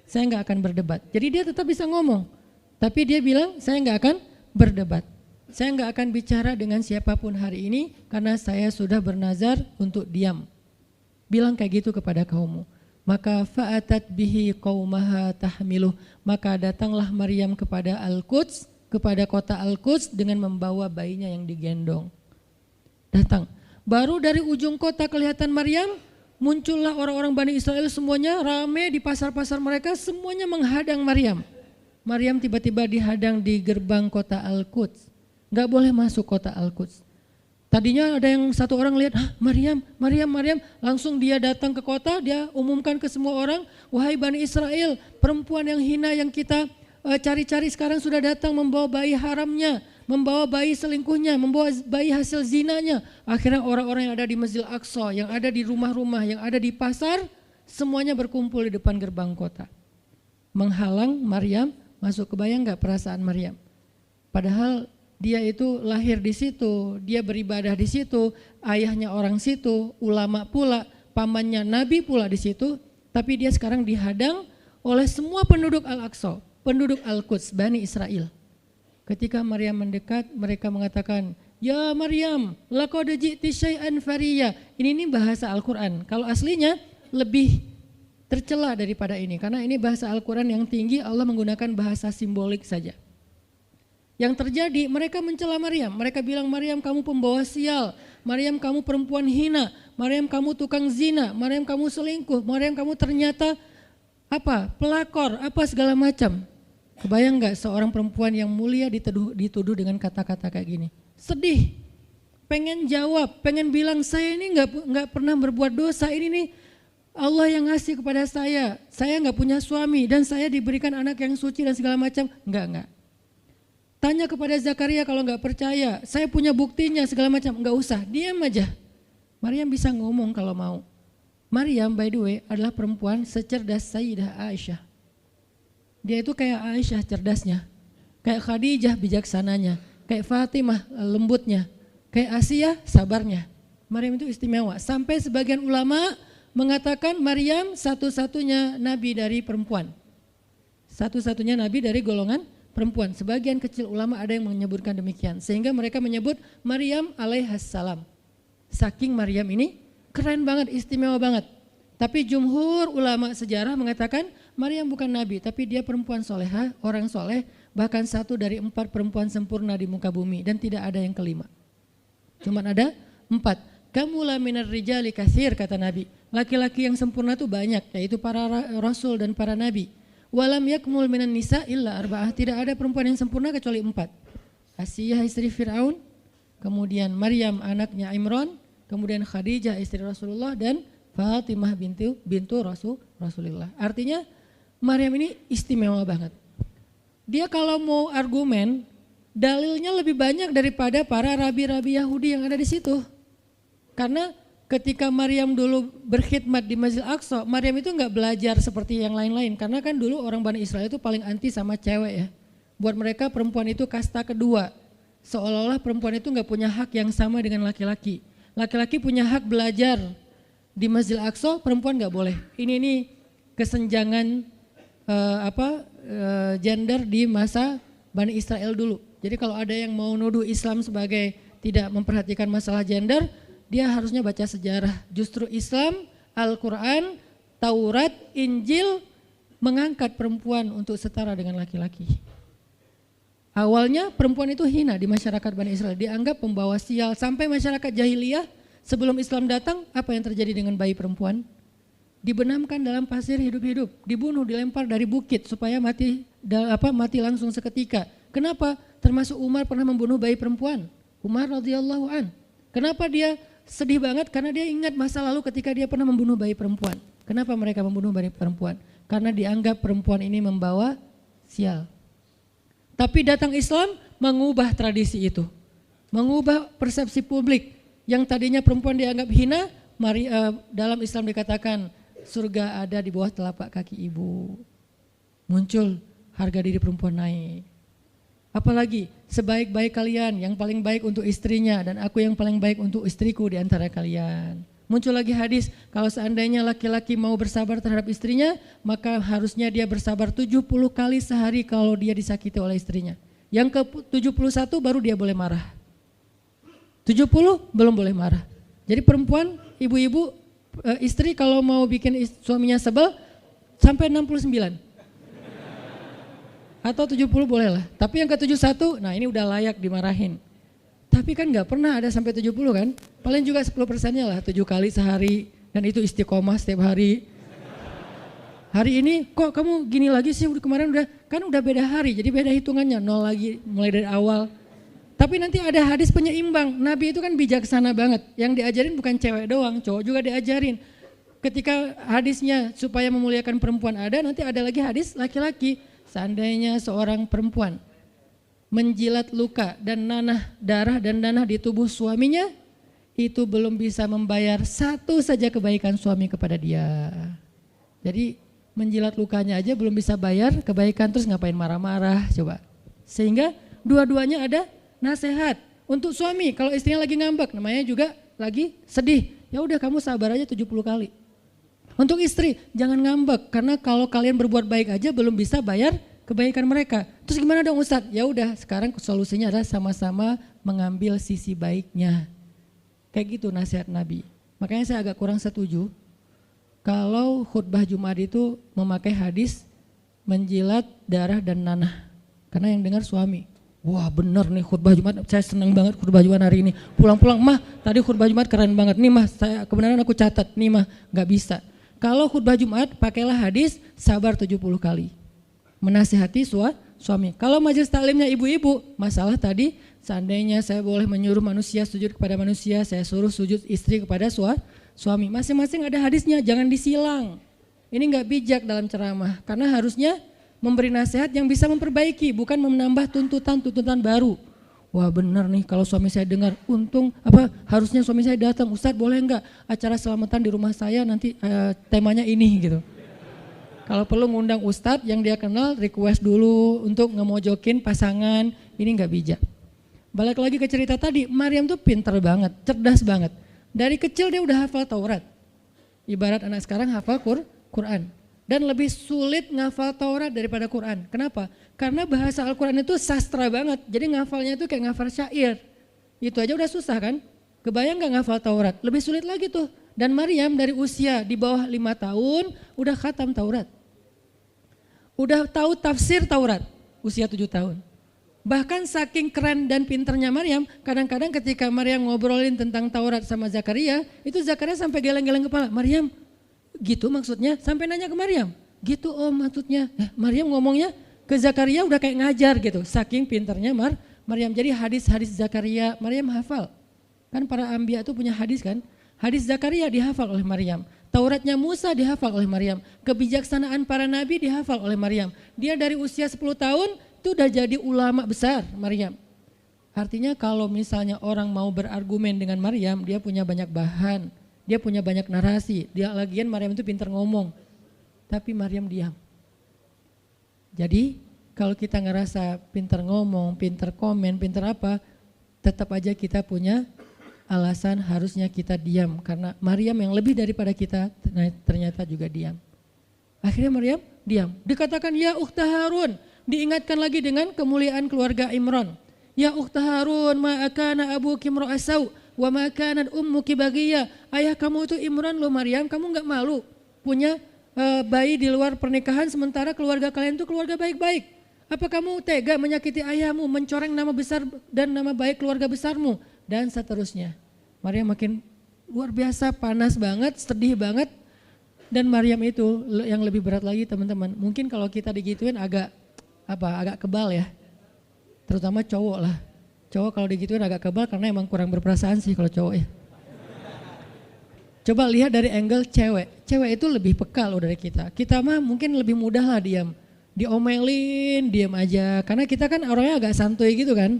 Speaker 1: Saya nggak akan berdebat. Jadi dia tetap bisa ngomong. Tapi dia bilang, saya nggak akan berdebat. Saya nggak akan bicara dengan siapapun hari ini, karena saya sudah bernazar untuk diam. Bilang kayak gitu kepada kaummu. Maka fa'atat bihi qaumaha tahmiluh. Maka datanglah Maryam kepada Al-Quds, kepada kota Al-Quds dengan membawa bayinya yang digendong. Datang. Baru dari ujung kota kelihatan Maryam, muncullah orang-orang Bani Israel semuanya rame di pasar-pasar mereka, semuanya menghadang Maryam. Maryam tiba-tiba dihadang di gerbang kota Al-Quds. Gak boleh masuk kota Al-Quds. Tadinya ada yang satu orang lihat, Maryam, langsung dia datang ke kota, dia umumkan ke semua orang, wahai Bani Israel, perempuan yang hina yang kita cari-cari sekarang sudah datang membawa bayi haramnya, membawa bayi selingkuhnya, membawa bayi hasil zinanya. Akhirnya orang-orang yang ada di Masjid Al-Aqsa, yang ada di rumah-rumah, yang ada di pasar, semuanya berkumpul di depan gerbang kota. Menghalang Maryam masuk. Kebayang gak perasaan Maryam? Padahal dia itu lahir di situ, dia beribadah di situ, ayahnya orang situ, ulama pula, pamannya Nabi pula di situ, tapi dia sekarang dihadang oleh semua penduduk Al-Aqsa, penduduk Al-Quds, Bani Israel. Ketika Maryam mendekat, mereka mengatakan, ya Maryam, laqad ji'ti syai'an fariya. Ini bahasa Al-Quran. Kalau aslinya lebih tercela daripada ini, karena ini bahasa Al-Quran yang tinggi, Allah menggunakan bahasa simbolik saja. Yang terjadi, mereka mencela Maryam. Mereka bilang, Maryam kamu pembawa sial, Maryam kamu perempuan hina, Maryam kamu tukang zina, Maryam kamu selingkuh, Maryam kamu ternyata pelakor, segala macam. Kebayang gak seorang perempuan yang mulia dituduh dengan kata-kata kayak gini? Sedih, pengen jawab, pengen bilang saya ini nggak pernah berbuat dosa, ini nih Allah yang ngasih kepada saya nggak punya suami dan saya diberikan anak yang suci dan segala macam. Enggak. Tanya kepada Zakaria kalau nggak percaya, saya punya buktinya segala macam, nggak usah, diam aja. Maryam bisa ngomong kalau mau. Maryam by the way adalah perempuan secerdas Sayyidah Aisyah. Dia itu kayak Aisyah cerdasnya, kayak Khadijah bijaksananya, kayak Fatimah lembutnya, kayak Asia sabarnya. Maryam itu istimewa, sampai sebagian ulama mengatakan Maryam satu-satunya nabi dari perempuan. Satu-satunya nabi dari golongan perempuan. Sebagian kecil ulama ada yang menyebutkan demikian. Sehingga mereka menyebut Maryam alaihassalam. Saking Maryam ini keren banget, istimewa banget. Tapi jumhur ulama sejarah mengatakan Maryam bukan nabi, tapi dia perempuan soleha, orang soleh, bahkan satu dari 4 perempuan sempurna di muka bumi dan tidak ada yang kelima. Cuman ada 4. Kamula minar rijali katsir, kata Nabi. Laki-laki yang sempurna itu banyak, yaitu para rasul dan para nabi. Walam yakmul minan nisa illa arba'ah, tidak ada perempuan yang sempurna kecuali 4. Asiyah istri Fir'aun, kemudian Maryam anaknya Imran, kemudian Khadijah istri Rasulullah dan Fatimah bintu Rasulullah. Artinya Maryam ini istimewa banget. Dia kalau mau argumen, dalilnya lebih banyak daripada para rabi-rabi Yahudi yang ada di situ. Karena ketika Maryam dulu berkhidmat di Masjid Al-Aqsa, Maryam itu enggak belajar seperti yang lain-lain. Karena kan dulu orang Bani Israel itu paling anti sama cewek ya. Buat mereka perempuan itu kasta kedua. Seolah-olah perempuan itu enggak punya hak yang sama dengan laki-laki. Laki-laki punya hak belajar di Masjid Al-Aqsa, perempuan enggak boleh. Ini kesenjangan gender di masa Bani Israel dulu. Jadi kalau ada yang mau nuduh Islam sebagai tidak memperhatikan masalah gender, dia harusnya baca sejarah. Justru Islam, Al-Quran, Taurat, Injil mengangkat perempuan untuk setara dengan laki-laki. Awalnya perempuan itu hina di masyarakat Bani Israel, dianggap pembawa sial. Sampai masyarakat jahiliyah sebelum Islam datang, apa yang terjadi dengan bayi perempuan? Dibenamkan dalam pasir hidup-hidup, dibunuh, dilempar dari bukit supaya mati langsung seketika. Kenapa? Termasuk Umar pernah membunuh bayi perempuan. Umar radhiyallahu an. Kenapa dia sedih banget? Karena dia ingat masa lalu ketika dia pernah membunuh bayi perempuan. Kenapa mereka membunuh bayi perempuan? Karena dianggap perempuan ini membawa sial. Tapi datang Islam mengubah tradisi itu. Mengubah persepsi publik. Yang tadinya perempuan dianggap hina, dalam Islam dikatakan surga ada di bawah telapak kaki ibu. Muncul harga diri perempuan naik. Apalagi sebaik-baik kalian yang paling baik untuk istrinya dan aku yang paling baik untuk istriku di antara kalian. Muncul lagi hadis kalau seandainya laki-laki mau bersabar terhadap istrinya maka harusnya dia bersabar 70 kali sehari kalau dia disakiti oleh istrinya. Yang ke 71 baru dia boleh marah. 70 belum boleh marah. Jadi perempuan, ibu-ibu, istri kalau mau bikin suaminya sebel sampai 69. Atau 70 boleh lah. Tapi yang ke 71, nah ini udah layak dimarahin. Tapi kan gak pernah ada sampai 70 kan. Paling juga 10%-nya lah, 7 kali sehari. Dan itu istiqomah setiap hari. Hari ini kok kamu gini lagi sih, kemarin udah beda hari. Jadi beda hitungannya, 0 lagi mulai dari awal. Tapi nanti ada hadis penyeimbang. Nabi itu kan bijaksana banget. Yang diajarin bukan cewek doang, cowok juga diajarin. Ketika hadisnya supaya memuliakan perempuan ada, nanti ada lagi hadis laki-laki. Seandainya seorang perempuan menjilat luka dan darah dan nanah di tubuh suaminya, itu belum bisa membayar satu saja kebaikan suami kepada dia. Jadi menjilat lukanya aja belum bisa bayar kebaikan, terus ngapain marah-marah coba. Sehingga dua-duanya ada nasihat untuk suami. Kalau istrinya lagi ngambek, namanya juga lagi sedih, ya udah kamu sabar aja 70 kali. Untuk istri, jangan ngambek karena kalau kalian berbuat baik aja belum bisa bayar kebaikan mereka. Terus gimana dong Ustadz? Ya udah, sekarang solusinya adalah sama-sama mengambil sisi baiknya. Kayak gitu nasihat Nabi. Makanya saya agak kurang setuju kalau khutbah Jumat itu memakai hadis menjilat darah dan nanah. Karena yang dengar suami. Wah bener nih khutbah Jumat, saya senang banget khutbah Jumat hari ini. Pulang-pulang, mah tadi khutbah Jumat keren banget. Nih mah, kebenaran aku catat, nih mah gak bisa. Kalau khutbah Jumat pakailah hadis sabar 70 kali. Menasihati suami. Kalau majelis taklimnya ibu-ibu, masalah tadi seandainya saya boleh menyuruh manusia sujud kepada manusia, saya suruh sujud istri kepada suami. Masing-masing ada hadisnya, jangan disilang. Ini gak bijak dalam ceramah, karena harusnya memberi nasihat yang bisa memperbaiki, bukan menambah tuntutan baru. Wah benar nih kalau suami saya dengar, harusnya suami saya datang, Ustadz boleh enggak acara selamatan di rumah saya nanti temanya ini gitu. Kalau perlu ngundang Ustadz yang dia kenal, request dulu untuk ngemojokin pasangan, ini enggak bijak. Balik lagi ke cerita tadi, Maryam tuh pinter banget, cerdas banget. Dari kecil dia udah hafal Taurat. Ibarat anak sekarang hafal Quran. Dan lebih sulit ngafal Taurat daripada Quran. Kenapa? Karena bahasa Al-Quran itu sastra banget. Jadi ngafalnya itu kayak ngafal syair. Itu aja udah susah kan? Kebayang gak ngafal Taurat? Lebih sulit lagi tuh. Dan Maryam dari usia di bawah 5 tahun udah khatam Taurat. Udah tahu tafsir Taurat usia 7 tahun. Bahkan saking keren dan pinternya Maryam, kadang-kadang ketika Maryam ngobrolin tentang Taurat sama Zakaria, itu Zakaria sampai geleng-geleng kepala. Maryam, gitu maksudnya? Sampai nanya ke Maryam. Gitu maksudnya. Maryam ngomongnya ke Zakaria udah kayak ngajar gitu. Saking pinternya Maryam. Jadi hadis-hadis Zakaria Maryam hafal. Kan para anbiya itu punya hadis kan. Hadis Zakaria dihafal oleh Maryam. Tauratnya Musa dihafal oleh Maryam. Kebijaksanaan para nabi dihafal oleh Maryam. Dia dari usia 10 tahun itu udah jadi ulama besar Maryam. Artinya kalau misalnya orang mau berargumen dengan Maryam, dia punya banyak bahan. Dia punya banyak narasi. Dia lagian Maryam itu pintar ngomong. Tapi Maryam diam. Jadi kalau kita ngerasa pintar ngomong, pintar komen, pintar apa, tetap aja kita punya alasan harusnya kita diam. Karena Maryam yang lebih daripada kita ternyata juga diam. Akhirnya Maryam diam. Dikatakan ya ukhta Harun. Diingatkan lagi dengan kemuliaan keluarga Imran. Ya ukhta Harun ma akana abuki imra'asau wa ma kanat ummuki baghiya. Ayah kamu itu Imran loh Maryam, kamu enggak malu punya bayi di luar pernikahan sementara keluarga kalian itu keluarga baik-baik. Apa kamu tega menyakiti ayahmu, mencoreng nama besar dan nama baik keluarga besarmu dan seterusnya. Maryam makin luar biasa, panas banget, sedih banget. Dan Maryam itu yang lebih berat lagi teman-teman. Mungkin kalau kita digituin agak kebal ya. Terutama cowok lah. Cowok kalau digituin agak kebal karena emang kurang berperasaan sih kalau cowok ya. Coba lihat dari angle cewek. Cewek itu lebih peka loh dari kita. Kita mah mungkin lebih mudah lah diam. Diomelin, diam aja. Karena kita kan orangnya agak santuy gitu kan.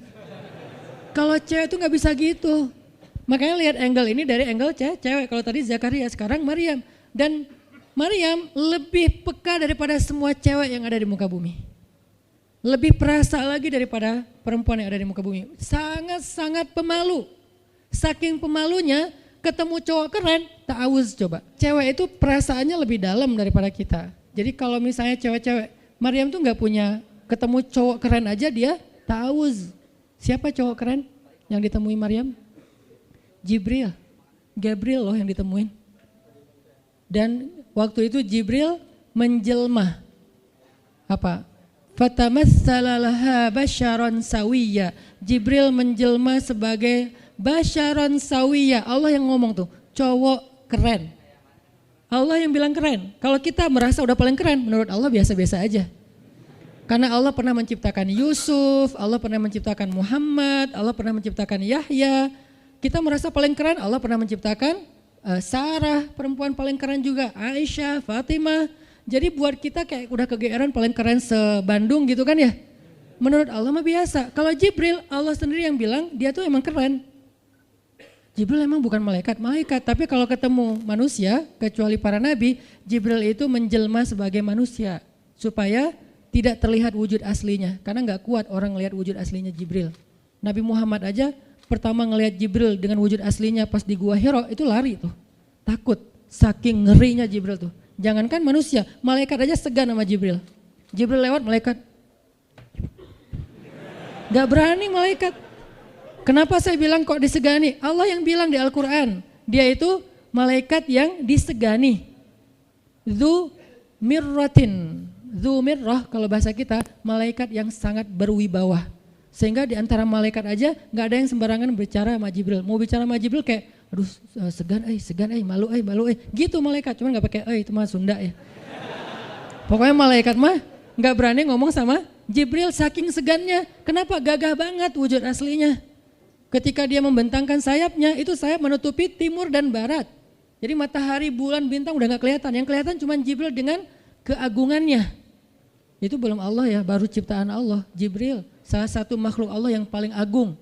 Speaker 1: Kalau cewek tuh gak bisa gitu. Makanya lihat angle ini dari angle cewek. Kalau tadi Zakaria, sekarang Maryam. Dan Maryam lebih peka daripada semua cewek yang ada di muka bumi. Lebih perasa lagi daripada perempuan yang ada di muka bumi. Sangat-sangat pemalu. Saking pemalunya ketemu cowok keren, ta'awuz coba. Cewek itu perasaannya lebih dalam daripada kita. Jadi kalau misalnya cewek-cewek, Maryam tuh gak punya ketemu cowok keren aja dia ta'awuz. Siapa cowok keren yang ditemui Maryam? Jibril. Gabriel loh yang ditemuin. Dan waktu itu Jibril menjelma. Apa? Fatamassala laha basyaron sawiyya. Jibril menjelma sebagai basyaron sawiyya. Allah yang ngomong tuh, cowok keren. Allah yang bilang keren. Kalau kita merasa udah paling keren, menurut Allah biasa-biasa aja. Karena Allah pernah menciptakan Yusuf, Allah pernah menciptakan Muhammad, Allah pernah menciptakan Yahya. Kita merasa paling keren, Allah pernah menciptakan Sarah, perempuan paling keren juga, Aisyah, Fatimah. Jadi buat kita kayak udah kegeeran paling keren se-Bandung gitu kan ya. Menurut Allah mah biasa. Kalau Jibril, Allah sendiri yang bilang dia tuh emang keren. Jibril emang bukan malaikat. Tapi kalau ketemu manusia, kecuali para nabi, Jibril itu menjelma sebagai manusia. Supaya tidak terlihat wujud aslinya. Karena gak kuat orang ngelihat wujud aslinya Jibril. Nabi Muhammad aja pertama ngelihat Jibril dengan wujud aslinya pas di Gua Hira itu lari tuh. Takut, saking ngerinya Jibril tuh. Jangankan manusia, malaikat aja segan sama Jibril. Jibril lewat malaikat. Gak berani malaikat. Kenapa saya bilang kok disegani? Allah yang bilang di Al-Quran. Dia itu malaikat yang disegani. Dzu mirratin. Dzu mirrah kalau bahasa kita malaikat yang sangat berwibawa. Sehingga di antara malaikat aja gak ada yang sembarangan bicara sama Jibril. Mau bicara sama Jibril kayak aduh segan malu gitu malaikat, cuman gak pakai itu mah Sunda ya. Pokoknya malaikat mah gak berani ngomong sama Jibril saking segannya. Kenapa? Gagah banget wujud aslinya. Ketika dia membentangkan sayapnya, itu sayap menutupi timur dan barat. Jadi matahari, bulan, bintang udah gak kelihatan. Yang kelihatan cuma Jibril dengan keagungannya. Itu belum Allah ya, baru ciptaan Allah. Jibril salah satu makhluk Allah yang paling agung.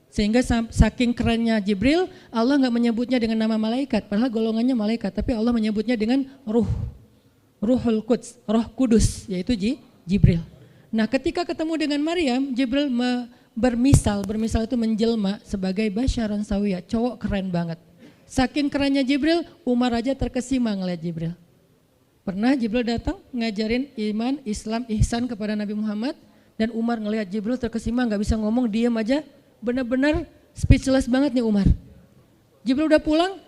Speaker 1: Sehingga saking kerennya Jibril, Allah gak menyebutnya dengan nama malaikat. Padahal golongannya malaikat, tapi Allah menyebutnya dengan Ruhul Quds, Roh Kudus, yaitu Jibril. Nah ketika ketemu dengan Maryam, Jibril bermisal itu menjelma sebagai basyaran sawiyah, cowok keren banget. Saking kerennya Jibril, Umar aja terkesima ngeliat Jibril. Pernah Jibril datang ngajarin iman, Islam, ihsan kepada Nabi Muhammad, dan Umar ngeliat Jibril terkesima, gak bisa ngomong, diam aja. Benar-benar speechless banget nih Umar. Jibril udah pulang,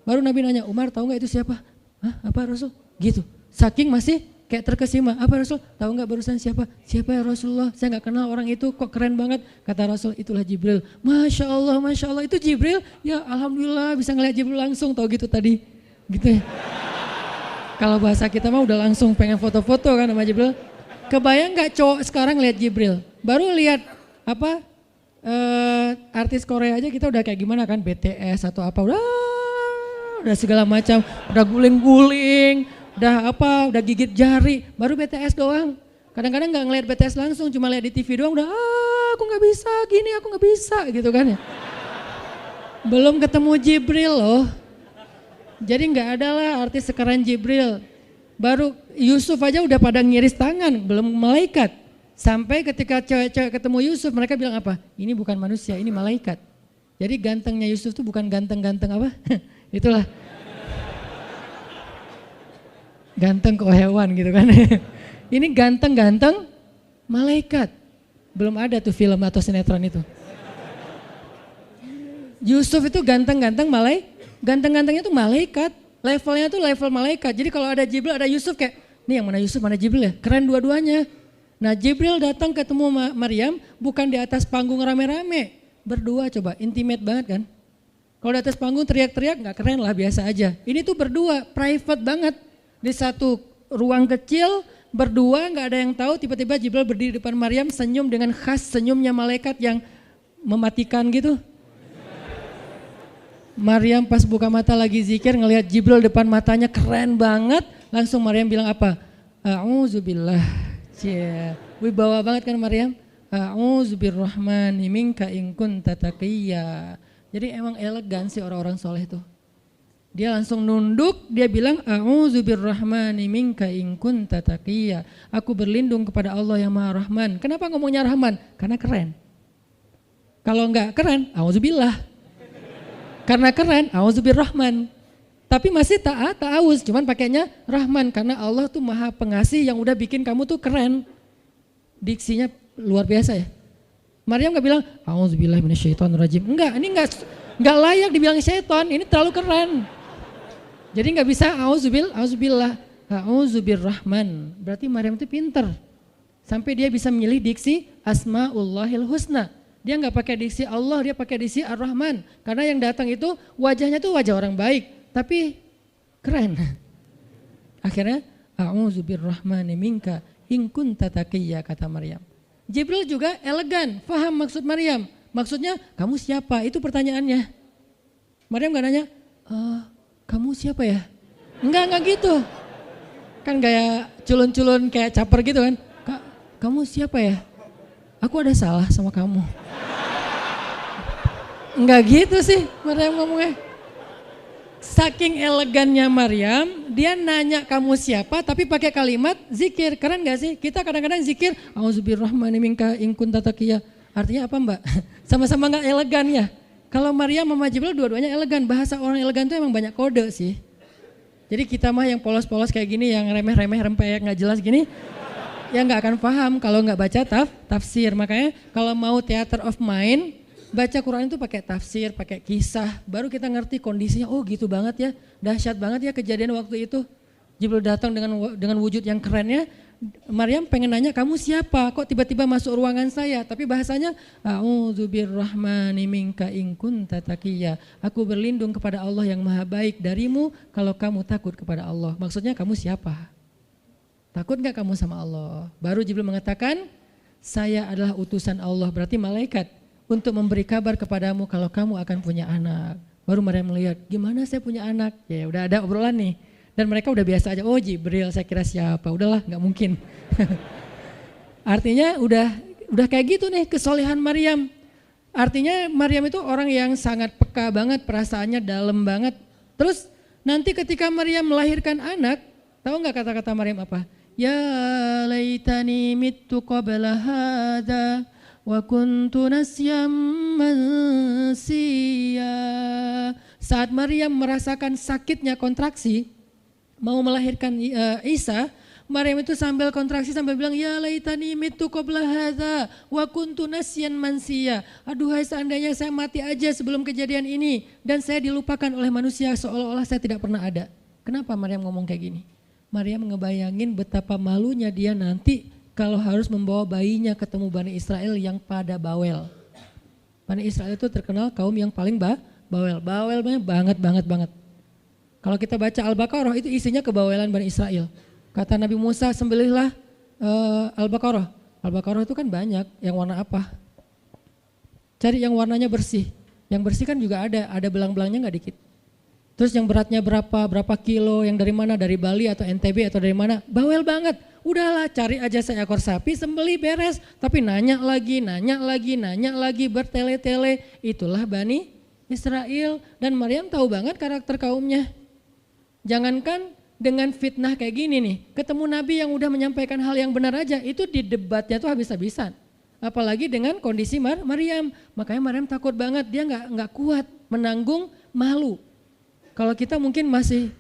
Speaker 1: baru Nabi nanya, Umar tahu nggak itu siapa? Hah, apa Rasul? Gitu. Saking masih kayak terkesima. Apa Rasul? Tahu nggak barusan siapa? Siapa ya Rasulullah? Saya nggak kenal orang itu, kok keren banget. Kata Rasul, itulah Jibril. Masya Allah, itu Jibril. Ya Alhamdulillah bisa ngeliat Jibril langsung, tahu gitu tadi. Gitu ya. Kalau bahasa kita mah udah langsung pengen foto-foto kan sama Jibril. Kebayang nggak cowok sekarang lihat Jibril? Baru lihat apa? Artis Korea aja kita udah kayak gimana kan, BTS atau apa, udah segala macam, udah guling-guling, udah gigit jari, baru BTS doang. Kadang-kadang nggak ngeliat BTS langsung, cuma lihat di TV doang, udah aku nggak bisa gini, aku nggak bisa gitu kan ya. Belum ketemu Jibril loh. Jadi nggak ada lah artis sekarang Jibril. Baru Yusuf aja udah pada ngiris tangan, belum malaikat. Sampai ketika cewek-cewek ketemu Yusuf, mereka bilang apa? Ini bukan manusia, ini malaikat. Jadi gantengnya Yusuf tuh bukan ganteng-ganteng apa? Itulah. Ganteng kok hewan gitu kan. Ini ganteng-ganteng malaikat. Belum ada tuh film atau sinetron itu. Yusuf itu ganteng-ganteng ganteng-gantengnya tuh malaikat. Levelnya tuh level malaikat. Jadi kalau ada Jibril, ada Yusuf kayak, nih yang mana Yusuf, mana Jibril ya? Keren dua-duanya. Nah Jibril datang ketemu Maryam bukan di atas panggung rame-rame. Berdua coba, intimate banget kan. Kalau di atas panggung teriak-teriak gak keren lah, biasa aja. Ini tuh berdua, private banget. Di satu ruang kecil, berdua gak ada yang tahu, tiba-tiba Jibril berdiri di depan Maryam senyum dengan khas senyumnya malaikat yang mematikan gitu. Maryam pas buka mata lagi zikir ngelihat Jibril depan matanya keren banget. Langsung Maryam bilang apa? A'udzubillah. Cie, wibawa banget kan Maryam? A'udzubirrahmani minka in kunta taqiyya. Jadi emang elegan sih orang-orang soleh tuh. Dia langsung nunduk, dia bilang A'udzubirrahmani minka in kunta taqiyya. Aku berlindung kepada Allah yang Maha Rahman. Kenapa ngomongnya Rahman? Karena keren. Kalau enggak keren, a'udzubillah. Karena keren, a'udzubirrahman. Tapi masih ta'awuz, cuman pakainya Rahman karena Allah tuh Maha Pengasih yang udah bikin kamu tuh keren. Diksinya luar biasa ya. Maryam enggak bilang a'udzubillahi minasyaitonirrajim. Enggak, ini enggak layak dibilang syaitan, ini terlalu keren. Jadi enggak bisa a'udzubillah, a'udzubirrahman. Berarti Maryam itu pinter. Sampai dia bisa memilih diksi Asmaullahil Husna. Dia nggak pakai diksi Allah, dia pakai diksi Ar-Rahman. Karena yang datang itu wajahnya tuh wajah orang baik, tapi keren. Akhirnya, A'udzubirrahmani minka in kunta taqiyya, kata Maryam. Jibril juga elegan, paham maksud Maryam. Maksudnya, kamu siapa? Itu pertanyaannya. Maryam nggak nanya, kamu siapa ya? Enggak gitu. Kan kayak culun-culun kayak caper gitu kan. Kamu siapa ya? Aku ada salah sama kamu. Enggak gitu sih Maryam ngomongnya. Saking elegannya Maryam, dia nanya kamu siapa tapi pakai kalimat zikir. Keren gak sih? Kita kadang-kadang zikir, A'udzubirrahmani minka in kunta taqiyya. Artinya apa Mbak? Sama-sama gak elegan ya. Kalau Maryam sama Jibril dua-duanya elegan. Bahasa orang elegan tuh emang banyak kode sih. Jadi kita mah yang polos-polos kayak gini, yang remeh-remeh rempeyek gak jelas gini, ya nggak akan paham kalau nggak baca tafsir. Makanya kalau mau theater of mind, baca Quran itu pakai tafsir, pakai kisah, baru kita ngerti kondisinya. Oh gitu banget ya, dahsyat banget ya kejadian waktu itu. Jibril datang dengan wujud yang kerennya. Maryam pengen nanya kamu siapa? Kok tiba-tiba masuk ruangan saya? Tapi bahasanya A'udzubirrahmani minka in kunta taqiyya. Aku berlindung kepada Allah yang Maha Baik darimu kalau kamu takut kepada Allah. Maksudnya kamu siapa? Takut gak kamu sama Allah? Baru Jibril mengatakan, saya adalah utusan Allah, berarti malaikat, untuk memberi kabar kepadamu kalau kamu akan punya anak. Baru Maryam melihat, gimana saya punya anak? Ya udah ada obrolan nih. Dan mereka udah biasa aja, oh Jibril saya kira siapa, udahlah gak mungkin. Artinya udah kayak gitu nih kesolehan Maryam. Artinya Maryam itu orang yang sangat peka banget, perasaannya dalam banget. Terus nanti ketika Maryam melahirkan anak, tahu gak kata-kata Maryam apa? Ya laitani mittu qabla hadha wa kuntu nasyam mansiya. Saat Maryam merasakan sakitnya kontraksi, mau melahirkan Isa, Maryam itu sambil kontraksi sambil bilang ya laitani mittu qabla hadha wa kuntu nasyan mansiya. Aduhai seandainya saya mati aja sebelum kejadian ini dan saya dilupakan oleh manusia seolah-olah saya tidak pernah ada. Kenapa Maryam ngomong kayak gini? Maryam ngebayangin betapa malunya dia nanti kalau harus membawa bayinya ketemu Bani Israel yang pada bawel. Bani Israel itu terkenal kaum yang paling bawel. Bawelnya banget. Kalau kita baca Al-Baqarah itu isinya kebawelan Bani Israel. Kata Nabi Musa, sembelihlah Al-Baqarah. Al-Baqarah itu kan banyak, yang warna apa? Cari yang warnanya bersih. Yang bersih kan juga ada belang-belangnya gak dikit. Terus yang beratnya berapa kilo, yang dari mana, dari Bali atau NTB atau dari mana, bawel banget. Udahlah cari aja seekor sapi, sembelih beres. Tapi nanya lagi, bertele-tele. Itulah Bani Israel. Dan Maryam tahu banget karakter kaumnya. Jangankan dengan fitnah kayak gini nih, ketemu Nabi yang udah menyampaikan hal yang benar aja, itu di debatnya tuh habis-habisan. Apalagi dengan kondisi Maryam. Makanya Maryam takut banget, dia nggak kuat menanggung malu. Kalau kita mungkin masih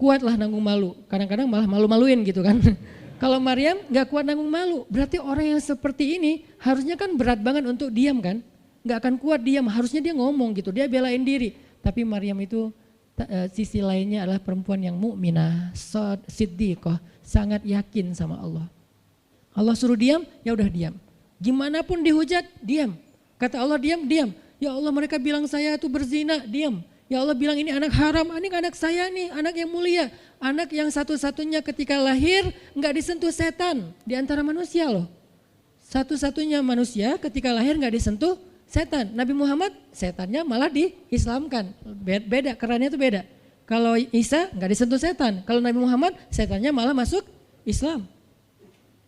Speaker 1: kuat lah nanggung malu, kadang-kadang malah malu-maluin gitu kan. Kalau Maryam nggak kuat nanggung malu, berarti orang yang seperti ini harusnya kan berat banget untuk diam kan, nggak akan kuat diam, harusnya dia ngomong gitu, dia belain diri. Tapi Maryam itu sisi lainnya adalah perempuan yang mukminah, siddiqah, sangat yakin sama Allah. Allah suruh diam, ya udah diam. Gimana pun dihujat, diam. Kata Allah diam. Ya Allah mereka bilang saya itu berzina, diam. Ya Allah bilang ini anak haram, ini anak saya nih, anak yang mulia. Anak yang satu-satunya ketika lahir gak disentuh setan di antara manusia loh. Satu-satunya manusia ketika lahir gak disentuh setan. Nabi Muhammad setannya malah diislamkan. Beda, kerannya itu beda. Kalau Isa nggak disentuh setan. Kalau Nabi Muhammad setannya malah masuk Islam.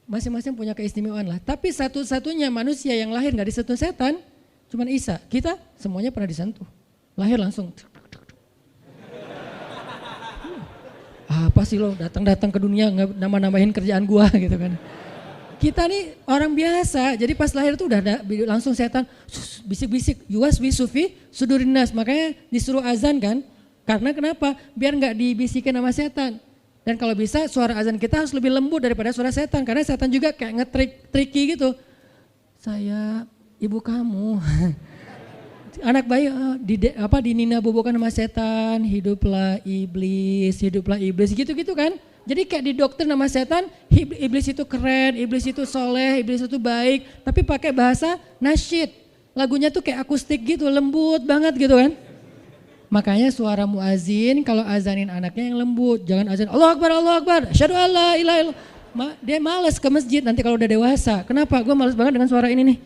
Speaker 1: Masing-masing punya keistimewaan lah. Tapi satu-satunya manusia yang lahir nggak disentuh setan, cuman Isa. Kita semuanya pernah disentuh. Lahir langsung. Apa sih lo datang-datang ke dunia nambah-nambahin kerjaan gua gitu kan. Kita nih orang biasa, jadi pas lahir tuh udah ada langsung setan bisik-bisik, yuwas wisufi sudurinas, makanya disuruh azan kan. Karena kenapa? Biar nggak dibisikin sama setan. Dan kalau bisa suara azan kita harus lebih lembut daripada suara setan, karena setan juga kayak nge-tricky gitu. Saya ibu kamu. Anak bayi dinina bobokan sama setan, hiduplah iblis gitu-gitu kan. Jadi kayak di dokter nama setan, iblis itu keren, iblis itu soleh, iblis itu baik, tapi pakai bahasa nasyid. Lagunya tuh kayak akustik gitu, lembut banget gitu kan. Makanya suara muazin kalau azanin anaknya yang lembut, jangan azan Allahu Akbar, asyhadu alla ilaha illallah. Dia malas ke masjid nanti kalau udah dewasa. Kenapa? Gue malas banget dengan suara ini nih.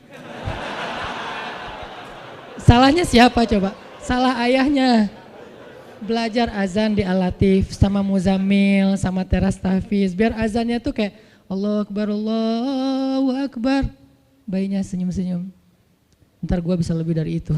Speaker 1: Salahnya siapa coba? Salah ayahnya. Belajar azan di Al-Latif sama Muzammil sama Teras Tahfiz. Biar azannya tuh kayak Allahu Akbar. Bayinya senyum-senyum. Ntar gue bisa lebih dari itu.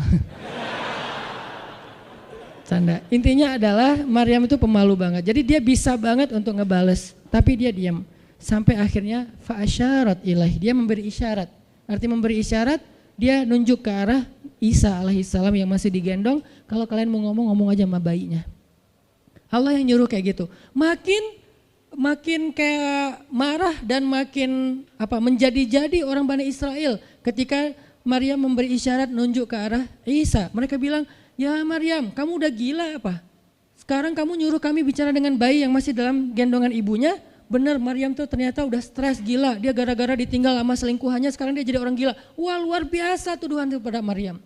Speaker 1: Canda. Intinya adalah Maryam itu pemalu banget. Jadi dia bisa banget untuk ngebales. Tapi dia diam. Sampai akhirnya fa'asyarat ilaih. Dia memberi isyarat. Arti memberi isyarat, dia nunjuk ke arah Isa alaihissalam yang masih digendong, kalau kalian mau ngomong aja sama bayinya. Allah yang nyuruh kayak gitu. Makin kayak marah dan makin menjadi-jadi orang Bani Israel ketika Maryam memberi isyarat nunjuk ke arah Isa. Mereka bilang, "Ya Maryam, kamu udah gila apa? Sekarang kamu nyuruh kami bicara dengan bayi yang masih dalam gendongan ibunya?" Benar, Maryam tuh ternyata udah stres gila. Dia gara-gara ditinggal sama selingkuhannya, sekarang dia jadi orang gila. Wah, luar biasa tuduhan kepada Maryam.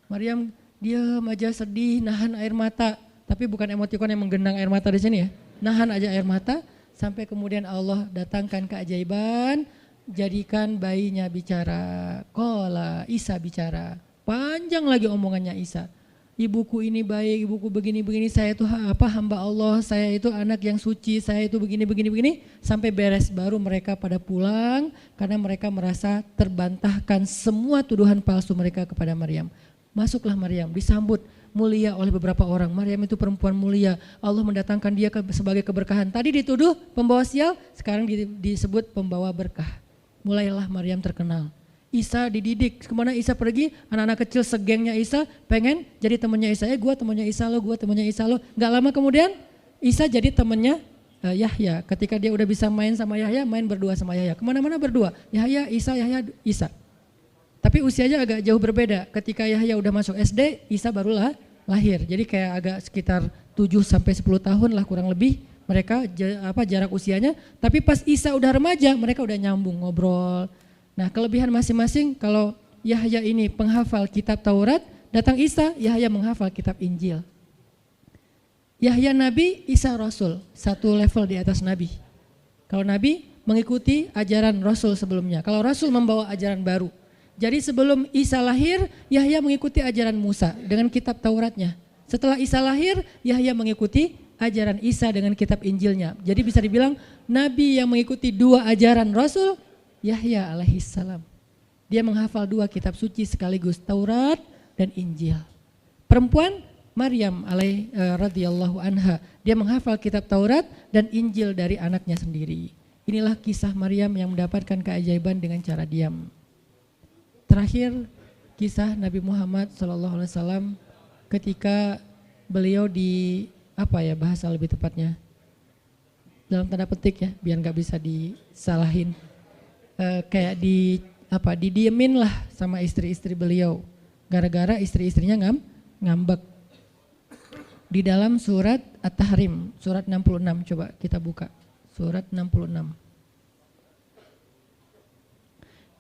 Speaker 1: Maryam diam aja sedih, nahan air mata. Tapi bukan emotikon yang menggenang air mata di sini ya. Nahan aja air mata sampai kemudian Allah datangkan keajaiban, jadikan bayinya bicara. Qala, Isa bicara. Panjang lagi omongannya Isa. Ibuku ini baik, ibuku begini-begini, saya itu hamba Allah, saya itu anak yang suci, saya itu begini-begini, sampai beres. Baru mereka pada pulang karena mereka merasa terbantahkan semua tuduhan palsu mereka kepada Maryam. Masuklah Maryam, disambut mulia oleh beberapa orang. Maryam itu perempuan mulia, Allah mendatangkan dia sebagai keberkahan. Tadi dituduh pembawa sial, sekarang disebut pembawa berkah. Mulailah Maryam terkenal. Isa dididik, kemana Isa pergi, anak-anak kecil segengnya Isa pengen jadi temannya Isa. Gue temannya Isa lo, gue temannya Isa lo. Gak lama kemudian Isa jadi temannya Yahya. Ketika dia udah bisa main sama Yahya, main berdua sama Yahya. Kemana-mana berdua, Yahya, Isa. Tapi usianya agak jauh berbeda. Ketika Yahya udah masuk SD, Isa barulah lahir. Jadi kayak agak sekitar 7-10 tahun lah kurang lebih mereka jarak usianya. Tapi pas Isa udah remaja, mereka udah nyambung ngobrol. Nah, kelebihan masing-masing, kalau Yahya ini penghafal kitab Taurat, datang Isa, Yahya menghafal kitab Injil. Yahya Nabi, Isa Rasul, satu level di atas Nabi. Kalau Nabi mengikuti ajaran Rasul sebelumnya, kalau Rasul membawa ajaran baru. Jadi sebelum Isa lahir, Yahya mengikuti ajaran Musa dengan kitab Tauratnya. Setelah Isa lahir, Yahya mengikuti ajaran Isa dengan kitab Injilnya. Jadi bisa dibilang Nabi yang mengikuti dua ajaran Rasul, Yahya alaihissalam. Dia menghafal dua kitab suci sekaligus, Taurat dan Injil. Perempuan Maryam radhiyallahu anha, dia menghafal kitab Taurat dan Injil dari anaknya sendiri. Inilah kisah Maryam yang mendapatkan keajaiban dengan cara diam. Terakhir kisah Nabi Muhammad SAW ketika beliau bahasa lebih tepatnya dalam tanda petik ya, biar nggak bisa disalahin. Kayak didiemin lah sama istri-istri beliau gara-gara istri-istrinya ngambek. Di dalam surat At-Tahrim, surat 66, coba kita buka surat 66.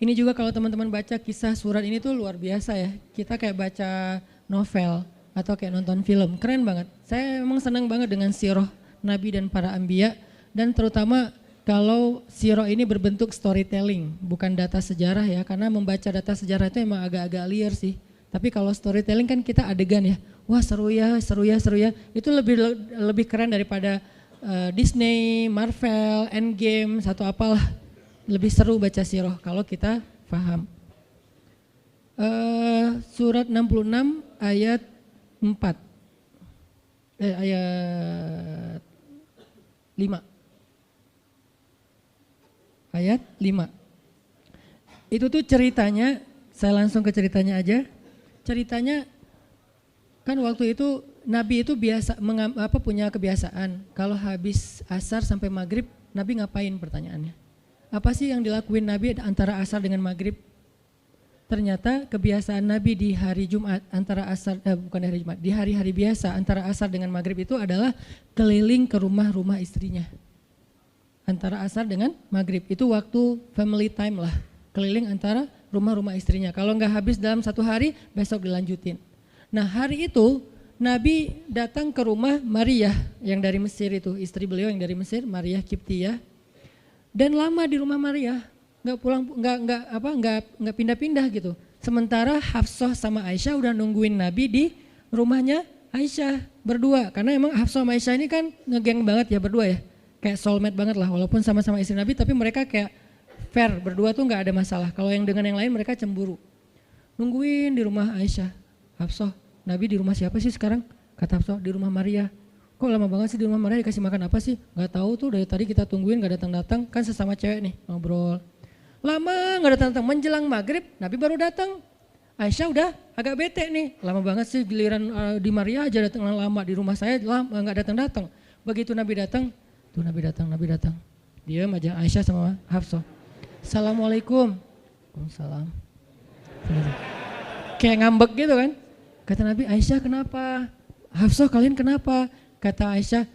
Speaker 1: Ini juga kalau teman-teman baca kisah surat ini tuh luar biasa ya, kita kayak baca novel atau kayak nonton film, keren banget. Saya memang senang banget dengan sirah Nabi dan para anbiya, dan terutama kalau sirah ini berbentuk storytelling, bukan data sejarah ya, karena membaca data sejarah itu emang agak-agak liar sih. Tapi kalau storytelling kan kita adegan ya, wah seru ya, itu lebih keren daripada Disney, Marvel, Endgame, satu apalah. Lebih seru baca sirah kalau kita paham. Surat 66 ayat 4, ayat 5. Ayat 5. Itu tuh ceritanya, saya langsung ke ceritanya aja. Ceritanya kan waktu itu Nabi itu punya kebiasaan. Kalau habis asar sampai maghrib, Nabi ngapain pertanyaannya? Apa sih yang dilakuin Nabi antara asar dengan maghrib? Ternyata kebiasaan Nabi di hari Jumat bukan hari Jumat, di hari-hari biasa antara asar dengan maghrib itu adalah keliling ke rumah-rumah istrinya. Antara asar dengan maghrib itu waktu family time lah, keliling antara rumah-rumah istrinya. Kalau nggak habis dalam satu hari, besok dilanjutin. Nah hari itu Nabi datang ke rumah Maria yang dari Mesir itu, istri beliau yang dari Mesir, Maria Kiptiyah, dan lama di rumah Maria, nggak pindah-pindah gitu. Sementara Hafsah sama Aisyah udah nungguin Nabi di rumahnya Aisyah berdua, karena emang Hafsah sama Aisyah ini kan ngegeng banget ya berdua ya. Kayak soulmate banget lah, walaupun sama-sama istri Nabi, tapi mereka kayak fair, berdua tuh nggak ada masalah. Kalau yang dengan yang lain mereka cemburu. Nungguin di rumah Aisyah, Hafsah, Nabi di rumah siapa sih sekarang? Kata Hafsah, di rumah Maria. Kok lama banget sih di rumah Maria, dikasih makan apa sih? Nggak tahu tuh, dari tadi kita tungguin nggak datang-datang, kan sesama cewek nih ngobrol. Lama nggak datang-datang, menjelang maghrib Nabi baru datang. Aisyah udah agak bete nih, lama banget sih giliran di Maria aja datang lama, di rumah saya nggak datang-datang. Begitu Nabi datang, tuh Nabi datang. Diam aja Aisyah sama Hafsah. Assalamualaikum. Waalaikumsalam. Kayak ngambek gitu kan. Kata Nabi, Aisyah kenapa? Hafsah kalian kenapa? Kata Aisyah,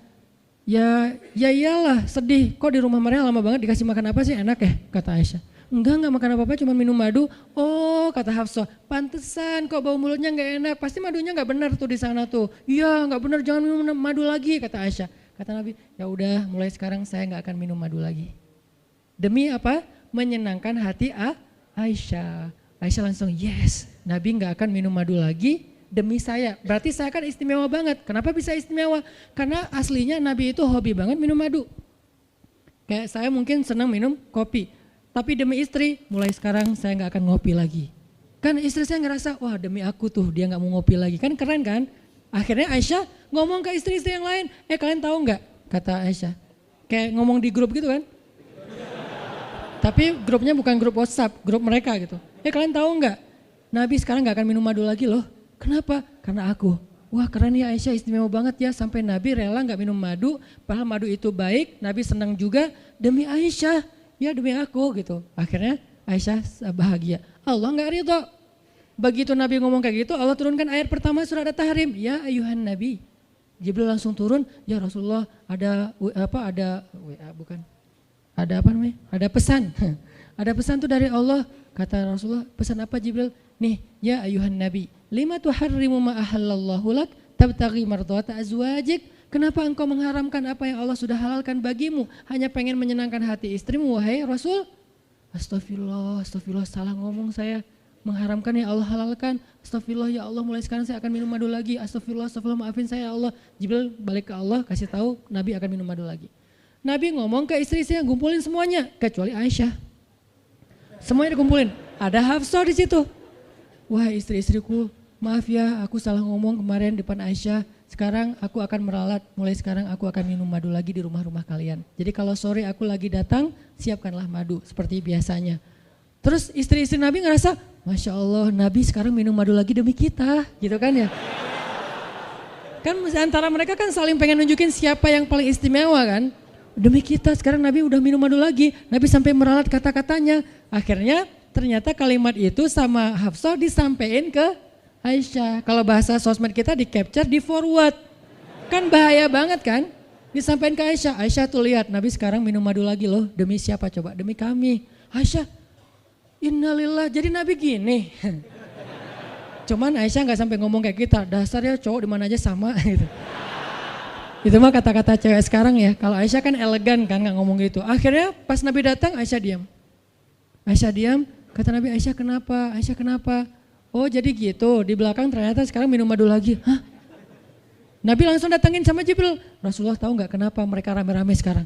Speaker 1: ya iyalah sedih. Kok di rumah Maria lama banget dikasih makan apa sih, enak ya? Kata Aisyah. Enggak makan apa-apa, cuma minum madu. Oh kata Hafsah, pantesan kok bau mulutnya nggak enak. Pasti madunya nggak benar tuh di sana tuh. Iya nggak benar, jangan minum madu lagi kata Aisyah. Kata Nabi, ya udah mulai sekarang saya nggak akan minum madu lagi. Demi apa? Menyenangkan hati Aisyah. Aisyah langsung yes, Nabi nggak akan minum madu lagi demi saya. Berarti saya kan istimewa banget. Kenapa bisa istimewa? Karena aslinya Nabi itu hobi banget minum madu. Kayak saya mungkin senang minum kopi. Tapi demi istri, mulai sekarang saya nggak akan ngopi lagi. Kan istri saya ngerasa, wah demi aku tuh dia nggak mau ngopi lagi. Kan keren kan? Akhirnya Aisyah ngomong ke istri-istri yang lain, kalian tahu nggak? Kata Aisyah, kayak ngomong di grup gitu kan. Tapi grupnya bukan grup WhatsApp, grup mereka gitu. Kalian tahu nggak? Nabi sekarang nggak akan minum madu lagi loh. Kenapa? Karena aku. Wah keren ya Aisyah, istimewa banget ya. Sampai Nabi rela nggak minum madu, padahal madu itu baik. Nabi senang juga demi Aisyah, ya demi aku gitu. Akhirnya Aisyah bahagia. Allah nggak ridho. Begitu Nabi ngomong kayak gitu, Allah turunkan ayat pertama surat At-Tahrim. Ya ayuhan Nabi. Jibril langsung turun, ya Rasulullah ada pesan. Ada pesan tuh dari Allah. Kata Rasulullah, pesan apa Jibril? Nih, ya ayuhan Nabi. Lima tuharrimu ma ahallallahu lak tabtaghi mardhata azwajik. Kenapa engkau mengharamkan apa yang Allah sudah halalkan bagimu? Hanya pengen menyenangkan hati istrimu, wahai Rasul? Astagfirullah, salah ngomong saya. Mengharamkan ya Allah halalkan. Astagfirullah ya Allah, mulai sekarang saya akan minum madu lagi. Astagfirullah maafin saya ya Allah. Jibril balik ke Allah kasih tahu Nabi akan minum madu lagi. Nabi ngomong ke istri-istrinya, ngumpulin semuanya kecuali Aisyah. Semuanya dikumpulin. Ada Hafsah di situ. Wah istri-istriku, maaf ya aku salah ngomong kemarin depan Aisyah. Sekarang aku akan meralat, mulai sekarang aku akan minum madu lagi di rumah-rumah kalian. Jadi kalau sore aku lagi datang, siapkanlah madu seperti biasanya. Terus istri-istri Nabi ngerasa, Masya Allah Nabi sekarang minum madu lagi demi kita, gitu kan ya. Kan antara mereka kan saling pengen nunjukin siapa yang paling istimewa kan. Demi kita sekarang Nabi udah minum madu lagi, Nabi sampai meralat kata-katanya. Akhirnya ternyata kalimat itu sama Hafsah disampaikan ke Aisyah. Kalau bahasa sosmed kita di capture, di forward. Kan bahaya banget kan. Disampaikan ke Aisyah. Aisyah tuh lihat Nabi sekarang minum madu lagi loh. Demi siapa coba? Demi kami. Aisyah, innalillah, jadi Nabi gini. Cuman Aisyah gak sampai ngomong kayak kita. Dasarnya cowok dimana aja sama gitu. Itu mah kata-kata cewek sekarang ya. Kalau Aisyah kan elegan kan nggak ngomong gitu. Akhirnya pas Nabi datang Aisyah diam. Aisyah diam, kata Nabi, Aisyah kenapa? Aisyah kenapa? Oh jadi gitu, di belakang ternyata sekarang minum madu lagi. Hah? Nabi langsung datangin sama Jibril. Rasulullah tahu nggak kenapa mereka rame-rame sekarang?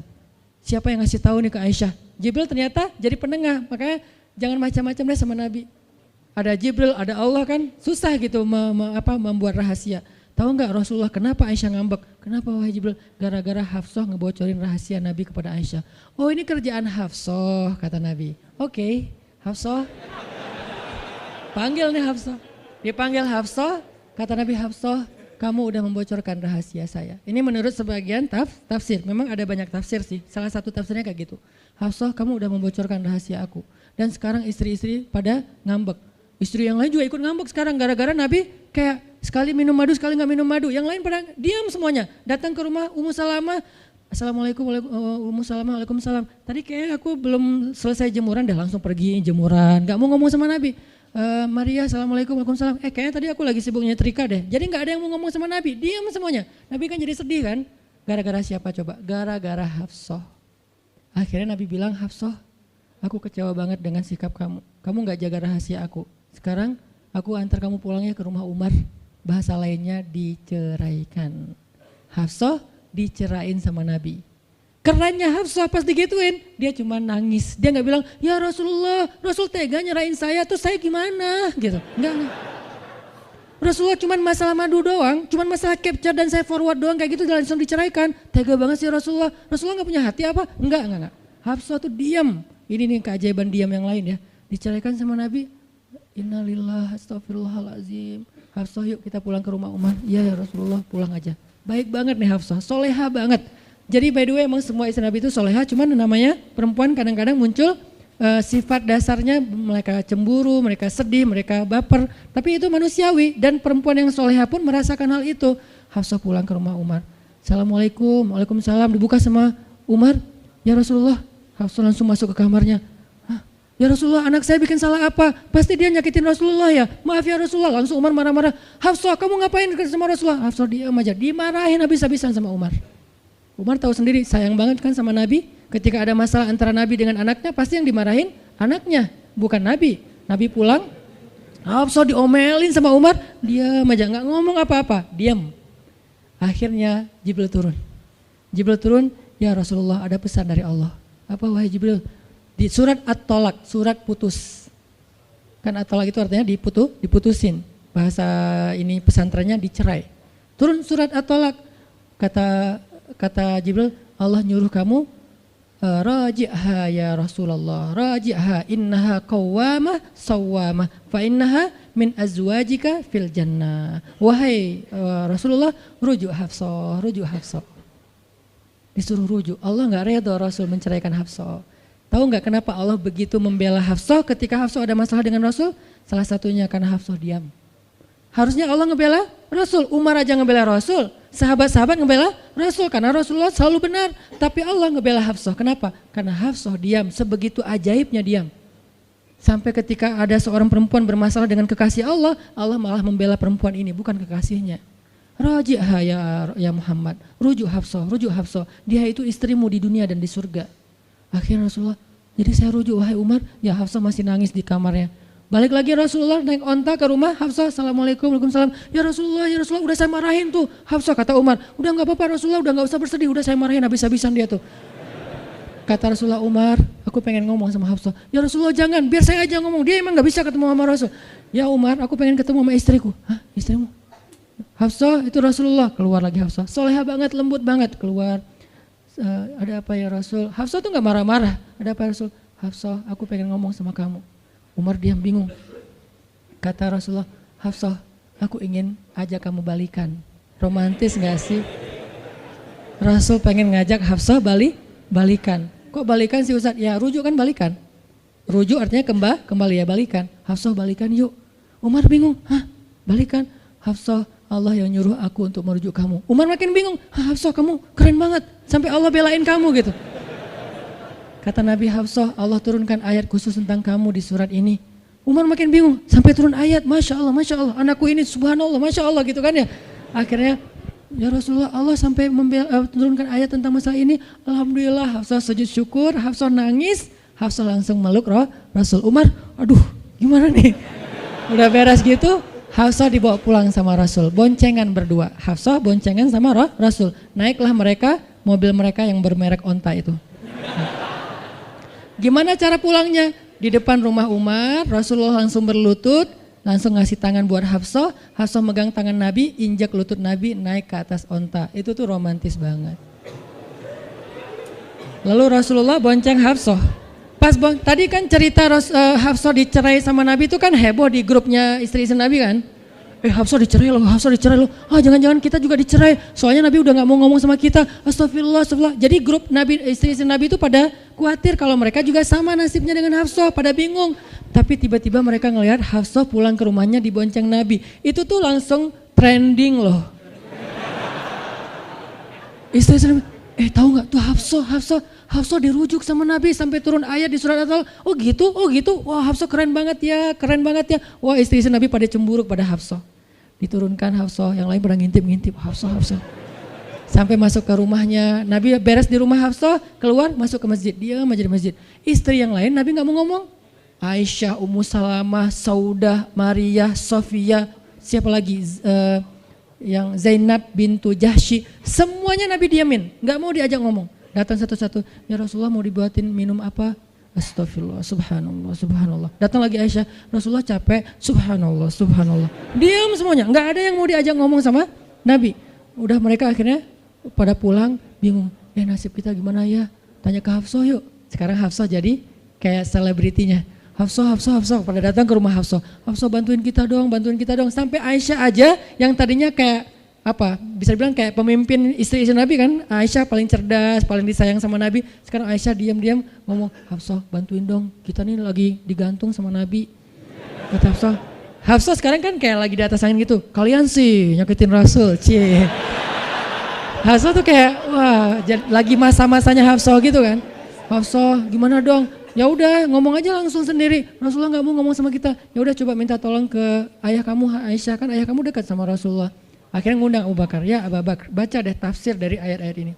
Speaker 1: Siapa yang ngasih tahu nih ke Aisyah? Jibril ternyata jadi penengah, makanya jangan macam-macam deh sama Nabi. Ada Jibril, ada Allah kan, susah gitu membuat rahasia. Tahu nggak Rasulullah kenapa Aisyah ngambek? Kenapa wahai Jibril? Gara-gara Hafsah ngebocorin rahasia Nabi kepada Aisyah. Oh ini kerjaan Hafsah, kata Nabi. Oke, Hafsah. Panggil nih Hafsah. Dipanggil Hafsah, kata Nabi, Hafsah, kamu udah membocorkan rahasia saya. Ini menurut sebagian tafsir. Memang ada banyak tafsir sih. Salah satu tafsirnya kayak gitu. Hafsah, kamu udah membocorkan rahasia aku. Dan sekarang istri-istri pada ngambek. Istri yang lain juga ikut ngambek sekarang gara-gara Nabi kayak sekali minum madu, sekali nggak minum madu. Yang lain pada diam semuanya. Datang ke rumah Ummu Salamah. Assalamualaikum, Ummu Salamah, waalaikumsalam. Tadi kayak aku belum selesai jemuran, dah langsung pergi jemuran. Gak mau ngomong sama Nabi. Maria, assalamualaikum, waalaikumsalam. Kayaknya tadi aku lagi sibuk nyetrika deh. Jadi gak ada yang mau ngomong sama Nabi. Diam semuanya. Nabi kan jadi sedih kan. Gara-gara siapa coba? Gara-gara Hafsah. Akhirnya Nabi bilang, Hafsah, aku kecewa banget dengan sikap kamu. Kamu gak jaga rahasia aku. Sekarang aku antar kamu pulangnya ke rumah Umar. Bahasa lainnya diceraikan. Hafsah dicerain sama Nabi. Kerennya Hafsah pas digituin, dia cuma nangis. Dia gak bilang, ya Rasulullah, Rasul tega nyerain saya, terus saya gimana? Gitu. Enggak. Rasulullah cuma masalah madu doang, cuma masalah capture dan saya forward doang kayak gitu langsung diceraikan. Tega banget sih Rasulullah. Rasulullah gak punya hati apa? Enggak. Hafsah tuh diam. Ini nih keajaiban diam yang lain ya. Diceraikan sama Nabi. Innalillah, astagfirullahaladzim. Hafsah yuk kita pulang ke rumah Umar. Iya ya Rasulullah, pulang aja. Baik banget nih Hafsah, soleha banget. Jadi by the way emang semua istri Nabi itu soleha, cuman namanya perempuan kadang-kadang muncul sifat dasarnya mereka cemburu, mereka sedih, mereka baper. Tapi itu manusiawi dan perempuan yang soleha pun merasakan hal itu. Hafsah pulang ke rumah Umar. Assalamualaikum, waalaikumsalam, dibuka sama Umar. Ya Rasulullah, Hafsah langsung masuk ke kamarnya. Ya Rasulullah, anak saya bikin salah apa? Pasti dia nyakitin Rasulullah ya. Maaf ya Rasulullah. Langsung Umar marah-marah. Hafsah, kamu ngapain sama Rasulullah? Hafsah diam aja. Dimarahin habis-habisan sama Umar. Umar tahu sendiri sayang banget kan sama Nabi. Ketika ada masalah antara Nabi dengan anaknya, pasti yang dimarahin anaknya, bukan Nabi. Nabi pulang, Hafsah diomelin sama Umar. Diam aja, nggak ngomong apa-apa. Diam. Akhirnya Jibril turun. Jibril turun, ya Rasulullah ada pesan dari Allah. Apa wahai Jibril? Di surat At-Tolak, surat putus. Kan At-Tolak itu artinya diputusin. Bahasa ini pesantrennya dicerai. Turun surat At-Tolak. Kata Jibril, Allah nyuruh kamu raji'ha ya Rasulullah. Raji'ha innaha qawwamah sawwamah fa innaha min azwajika fil jannah. Wahai Rasulullah, rujuk Hafsah, rujuk Hafsah. Disuruh rujuk. Allah enggak redha Rasul menceraikan Hafsah. Tahu nggak kenapa Allah begitu membela Hafsah ketika Hafsah ada masalah dengan Rasul? Salah satunya karena Hafsah diam. Harusnya Allah ngebela Rasul, Umar aja ngebela Rasul, sahabat-sahabat ngebela Rasul karena Rasulullah selalu benar. Tapi Allah ngebela Hafsah, kenapa? Karena Hafsah diam, sebegitu ajaibnya diam. Sampai ketika ada seorang perempuan bermasalah dengan kekasih Allah, Allah malah membela perempuan ini, bukan kekasihnya. Raji'ha ya Muhammad, rujuk Hafsah, dia itu istrimu di dunia dan di surga. Akhirnya Rasulullah, jadi saya rujuk wahai Umar, ya Hafsah masih nangis di kamarnya. Balik lagi Rasulullah naik onta ke rumah Hafsah, assalamualaikum, waalaikumsalam. Ya Rasulullah, udah saya marahin tuh. Hafsah kata Umar, udah gak apa-apa Rasulullah, udah gak usah bersedih, udah saya marahin habis-habisan dia tuh. Kata Rasulullah, Umar, aku pengen ngomong sama Hafsah. Ya Rasulullah jangan, biar saya aja ngomong, dia emang gak bisa ketemu sama Rasul. Ya Umar, aku pengen ketemu sama istriku. Hah, istrimu? Hafsah itu Rasulullah, keluar lagi Hafsah. Soleha banget, lembut banget, keluar. Ada apa ya Rasul? Hafsah tuh gak marah-marah. Ada apa ya Rasul? Hafsah, aku pengen ngomong sama kamu. Umar diam bingung. Kata Rasulullah, Hafsah, aku ingin ajak kamu balikan. Romantis gak sih? Rasul pengen ngajak Hafsah balikan. Kok balikan sih Ustaz? Ya rujuk kan balikan. Rujuk artinya kembali ya balikan. Hafsah balikan yuk. Umar bingung, hah balikan? Hafsah, Allah yang nyuruh aku untuk merujuk kamu. Umar makin bingung, Hafsah kamu keren banget, sampai Allah belain kamu gitu. Kata Nabi, Hafsah, Allah turunkan ayat khusus tentang kamu di surat ini. Umar makin bingung, sampai turun ayat, Masya Allah, anakku ini subhanallah, Masya Allah gitu kan ya. Akhirnya Ya Rasulullah, Allah sampai menurunkan ayat tentang masalah ini. Alhamdulillah, Hafsah sujud syukur, Hafsah nangis, Hafsah langsung meluk Rasul. Umar, aduh gimana nih? Udah beres gitu, Hafsah dibawa pulang sama Rasul. Boncengan berdua, Hafsah boncengan sama Rasul. Naiklah mereka, mobil mereka yang bermerek onta itu. Gimana cara pulangnya? Di depan rumah Umar, Rasulullah langsung berlutut, langsung ngasih tangan buat Hafsah, Hafsah megang tangan Nabi, injak lutut Nabi, naik ke atas onta. Itu tuh romantis banget. Lalu Rasulullah bonceng Hafsah. Tadi kan cerita Hafsah dicerai sama Nabi itu kan heboh di grupnya istri-istri Nabi kan. Hafsah dicerai loh, Hafsah dicerai loh. Jangan-jangan kita juga dicerai. Soalnya Nabi udah gak mau ngomong sama kita. Astagfirullah, astagfirullah. Jadi grup Nabi, istri-istri Nabi itu pada khawatir kalau mereka juga sama nasibnya dengan Hafsah, pada bingung. Tapi tiba-tiba mereka ngelihat Hafsah pulang ke rumahnya dibonceng Nabi. Itu tuh langsung trending loh. Istri-istri Nabi, tahu nggak tuh Hafsah dirujuk sama Nabi sampai turun ayat di surat At-Talaq. Oh gitu. Wah Hafsah keren banget ya. Wah istri-istri Nabi pada cemburu pada Hafsah. Diturunkan Hafsah, yang lain pada ngintip Hafsah. Sampai masuk ke rumahnya, Nabi beres di rumah Hafsah, keluar masuk ke masjid, dia aja di masjid. Istri yang lain Nabi nggak mau ngomong. Aisyah, Ummu Salamah, Saudah, Maria, Sofia, siapa lagi? Yang Zainab bintu Jahsy, semuanya Nabi diamin, nggak mau diajak ngomong. Datang satu-satu, ya Rasulullah mau dibuatin minum apa? Astagfirullah, subhanallah. Datang lagi Aisyah, Rasulullah capek, subhanallah. Diam semuanya, nggak ada yang mau diajak ngomong sama Nabi. Udah mereka akhirnya pada pulang bingung, nasib kita gimana ya? Tanya ke Hafsah yuk. Sekarang Hafsah jadi kayak selebritinya. Hafsah, pada datang ke rumah Hafsah. Hafsah bantuin kita dong. Sampai Aisyah aja yang tadinya kayak bisa dibilang kayak pemimpin istri-istri Nabi kan. Aisyah paling cerdas, paling disayang sama Nabi. Sekarang Aisyah diam-diam ngomong, Hafsah bantuin dong, kita nih lagi digantung sama Nabi. Kata Hafsah sekarang kan kayak lagi di atas angin gitu. Kalian sih nyakitin Rasul, cie. Hafsah tuh kayak wah lagi masa-masanya Hafsah gitu kan. Hafsah gimana dong? Ya udah ngomong aja langsung sendiri. Rasulullah nggak mau ngomong sama kita. Ya udah coba minta tolong ke ayah kamu Aisyah, kan ayah kamu dekat sama Rasulullah. Akhirnya ngundang Abu Bakar. Ya Abu Bakar, baca deh tafsir dari ayat-ayat ini.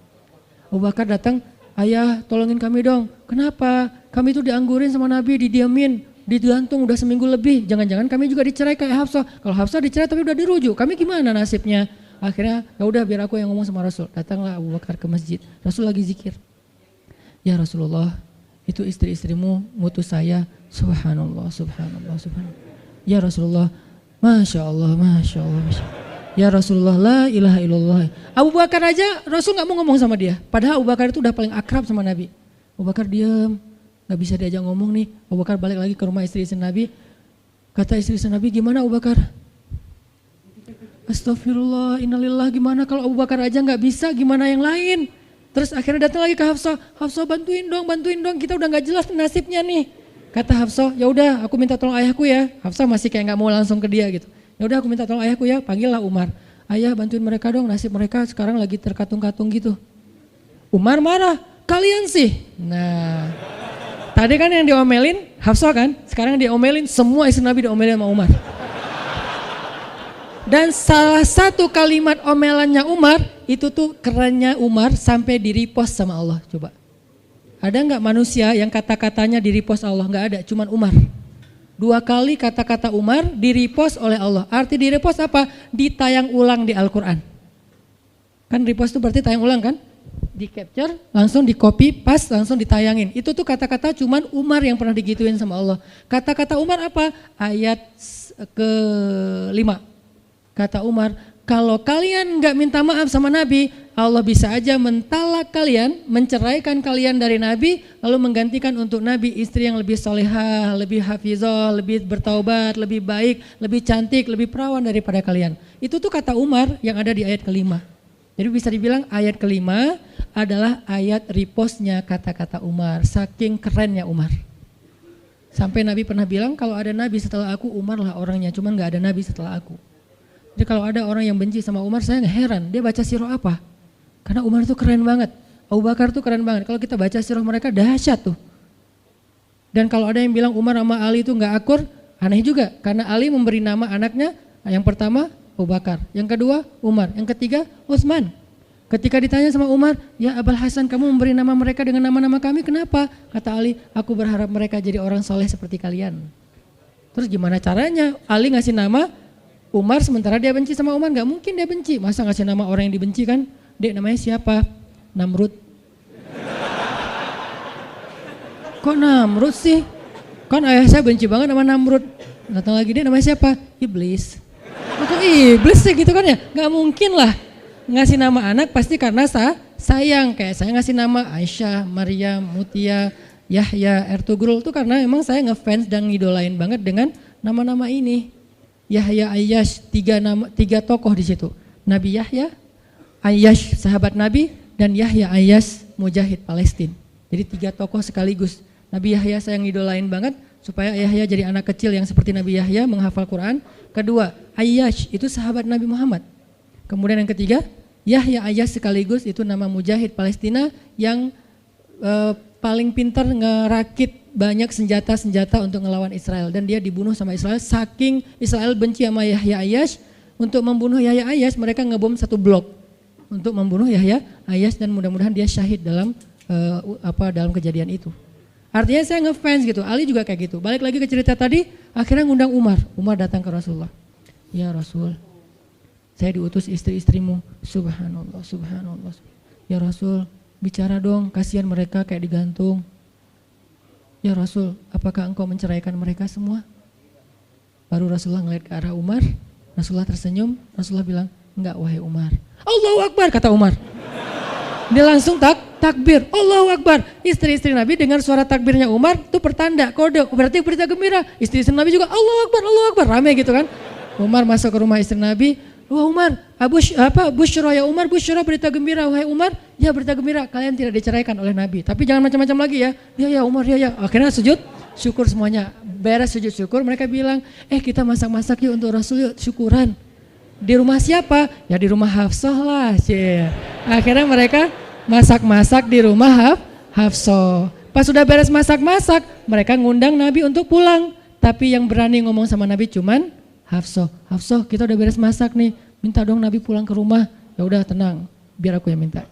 Speaker 1: Abu Bakar datang, ayah tolongin kami dong. Kenapa? Kami tuh dianggurin sama Nabi, didiamin, digantung udah seminggu lebih. Jangan-jangan kami juga dicerai kayak Hafsah. Kalau Hafsah dicerai tapi udah dirujuk, kami gimana nasibnya? Akhirnya ya udah biar aku yang ngomong sama Rasul. Datanglah Abu Bakar ke masjid. Rasul lagi zikir. Ya Rasulullah, itu istri-istrimu ngutus saya. Subhanallah. Ya Rasulullah, Masya Allah. Ya Rasulullah, la ilaha illallah. Abu Bakar aja Rasul gak mau ngomong sama dia. Padahal Abu Bakar itu udah paling akrab sama Nabi. Abu Bakar diam, gak bisa diajak ngomong nih. Abu Bakar balik lagi ke rumah istri-istri Nabi. Kata istri-istri Nabi, gimana Abu Bakar? Astagfirullah, innalillah, gimana kalau Abu Bakar aja gak bisa, gimana yang lain? Terus akhirnya datang lagi ke Hafsah. Hafsah bantuin dong, kita udah gak jelas nasibnya nih. Kata Hafsah, ya udah aku minta tolong ayahku ya. Hafsah masih kayak gak mau langsung ke dia gitu. Ya udah aku minta tolong ayahku ya, panggillah Umar. Ayah bantuin mereka dong, nasib mereka sekarang lagi terkatung-katung gitu. Umar marah, kalian sih. Nah, tadi kan yang diomelin Hafsah kan, sekarang diomelin semua istri Nabi diomelin sama Umar. Dan salah satu kalimat omelannya Umar, itu tuh kerennya Umar sampai di-repost sama Allah. Coba, ada gak manusia yang kata-katanya di-repost Allah? Gak ada, cuman Umar. 2 kali kata-kata Umar di-repost oleh Allah. Arti di-repost apa? Ditayang ulang di Al-Quran. Kan repost itu berarti tayang ulang kan? Di-capture, langsung di-copy, paste, langsung ditayangin. Itu tuh kata-kata cuman Umar yang pernah digituin sama Allah. Kata-kata Umar apa? Ayat ke-5. Kata Umar, kalau kalian gak minta maaf sama Nabi, Allah bisa aja mentalak kalian, menceraikan kalian dari Nabi, lalu menggantikan untuk Nabi istri yang lebih solehah, lebih hafizah, lebih bertaubat, lebih baik, lebih cantik, lebih perawan daripada kalian. Itu tuh kata Umar yang ada di ayat ke-5. Jadi bisa dibilang ayat ke-5 adalah ayat repostnya kata-kata Umar, saking kerennya Umar. Sampai Nabi pernah bilang kalau ada Nabi setelah aku, Umar lah orangnya, cuman gak ada Nabi setelah aku. Jadi kalau ada orang yang benci sama Umar, saya heran, dia baca sirah apa? Karena Umar itu keren banget, Abu Bakar itu keren banget. Kalau kita baca sirah mereka dahsyat tuh. Dan kalau ada yang bilang Umar sama Ali itu gak akur, aneh juga. Karena Ali memberi nama anaknya, yang pertama Abu Bakar. Yang kedua Umar. Yang ketiga Utsman. Ketika ditanya sama Umar, ya Abul Hasan kamu memberi nama mereka dengan nama-nama kami, kenapa? Kata Ali, aku berharap mereka jadi orang soleh seperti kalian. Terus gimana caranya? Ali ngasih nama Umar sementara dia benci sama Umar, gak mungkin dia benci. Masa ngasih nama orang yang dibenci kan? Dek namanya siapa? Namrud. Kok Namrud sih? Kan ayah saya benci banget sama Namrud. Datang lagi, dek namanya siapa? Iblis. Kok iblis sih gitu kan ya? Gak mungkin lah. Ngasih nama anak pasti karena sayang. Kayak saya ngasih nama Aisyah, Maryam, Mutia, Yahya, Ertugrul itu karena memang saya ngefans dan ngidolain banget dengan nama-nama ini. Yahya, Ayyash, tiga tokoh di situ. Nabi Yahya, Ayyash sahabat Nabi, dan Yahya Ayyash mujahid Palestina. Jadi 3 tokoh sekaligus. Nabi Yahya saya ngidolain banget supaya Yahya jadi anak kecil yang seperti Nabi Yahya menghafal Quran. Kedua, Ayyash itu sahabat Nabi Muhammad. Kemudian yang ketiga, Yahya Ayyash sekaligus itu nama mujahid Palestina yang paling pintar ngerakit banyak senjata-senjata untuk ngelawan Israel. Dan dia dibunuh sama Israel, saking Israel benci sama Yahya Ayyash. Untuk membunuh Yahya Ayyash mereka ngebom 1 blok untuk membunuh Yahya Ayyash, dan mudah-mudahan dia syahid dalam dalam kejadian itu. Artinya saya ngefans gitu. Ali juga kayak gitu. Balik lagi ke cerita tadi, akhirnya ngundang Umar. Umar datang ke Rasulullah. Ya Rasul, saya diutus istri-istrimu. Subhanallah, subhanallah. Ya Rasul, bicara dong, kasihan mereka kayak digantung. Ya Rasul, apakah engkau menceraikan mereka semua? Baru Rasulullah ngeliat ke arah Umar, Rasulullah tersenyum, Rasulullah bilang, enggak wahai Umar. Allahu Akbar, kata Umar. Dia langsung takbir, Allahu Akbar. Istri-istri Nabi dengar suara takbirnya Umar, itu pertanda, kode, berarti berita gembira. Istri-istri Nabi juga Allahu Akbar, rame gitu kan. Umar masuk ke rumah istri Nabi, wah Umar, busyra ya Umar, busyra berita gembira, wahai Umar, ya berita gembira, kalian tidak diceraikan oleh Nabi. Tapi jangan macam-macam lagi ya. Ya Umar, ya. Akhirnya sujud syukur semuanya. Beres sujud syukur, mereka bilang, kita masak-masak yuk untuk Rasul yuk, syukuran. Di rumah siapa? Ya di rumah Hafsah lah. Akhirnya mereka masak-masak di rumah Hafsah. Pas sudah beres masak-masak, mereka ngundang Nabi untuk pulang. Tapi yang berani ngomong sama Nabi cuman Hafsah, kita udah beres masak nih, minta dong Nabi pulang ke rumah. Ya udah tenang, biar aku yang minta.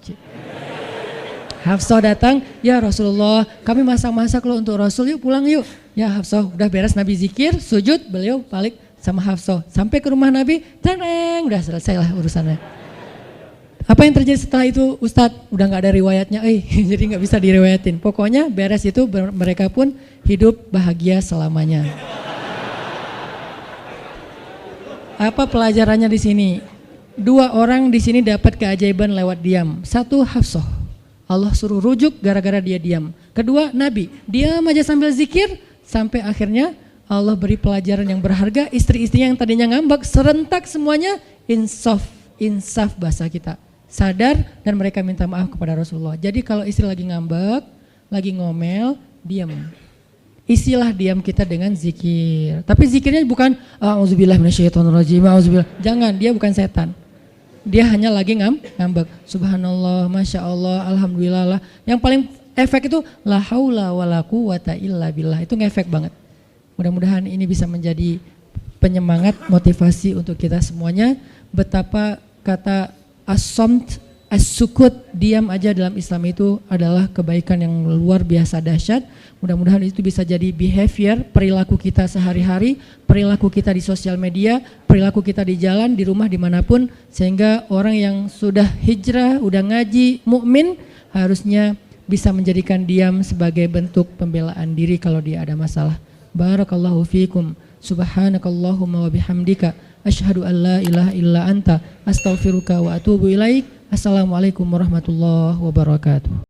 Speaker 1: Hafsah datang, ya Rasulullah, kami masak-masak loh untuk Rasul, yuk pulang yuk. Ya Hafsah, udah beres Nabi zikir, sujud, beliau balik sama Hafsah. Sampai ke rumah Nabi, tenang, udah selesai lah urusannya. Apa yang terjadi setelah itu Ustadz? Udah gak ada riwayatnya, jadi gak bisa diriwayatin. Pokoknya beres itu mereka pun hidup bahagia selamanya. Apa pelajarannya di sini? 2 orang di sini dapat keajaiban lewat diam. 1 Hafsah, Allah suruh rujuk gara-gara dia diam. Kedua Nabi, diam aja sambil zikir sampai akhirnya Allah beri pelajaran yang berharga. Istri-istri yang tadinya ngambek serentak semuanya insaf bahasa kita, sadar dan mereka minta maaf kepada Rasulullah. Jadi kalau istri lagi ngambek, lagi ngomel, diam. Isilah diam kita dengan zikir. Tapi zikirnya bukan auzubillah minasyaitonirrajim, auzubillah. Jangan, dia bukan setan. Dia hanya lagi ngambek. Subhanallah, masya Allah, alhamdulillah. Yang paling efek itu la haula wala quwata illa billah. Itu ngefek banget. Mudah-mudahan ini bisa menjadi penyemangat, motivasi untuk kita semuanya. Betapa kata as-samt, as-sukut, diam aja dalam Islam itu adalah kebaikan yang luar biasa dahsyat. Mudah-mudahan itu bisa jadi behavior, perilaku kita sehari-hari, perilaku kita di sosial media, perilaku kita di jalan, di rumah, dimanapun. Sehingga orang yang sudah hijrah, udah ngaji, mukmin harusnya bisa menjadikan diam sebagai bentuk pembelaan diri kalau dia ada masalah. Barakallahu fiikum, subhanakallahumma wa bihamdika, asyhadu an la ilaha illa anta, astaghfiruka wa atubu ilaik. Assalamualaikum warahmatullahi wabarakatuh.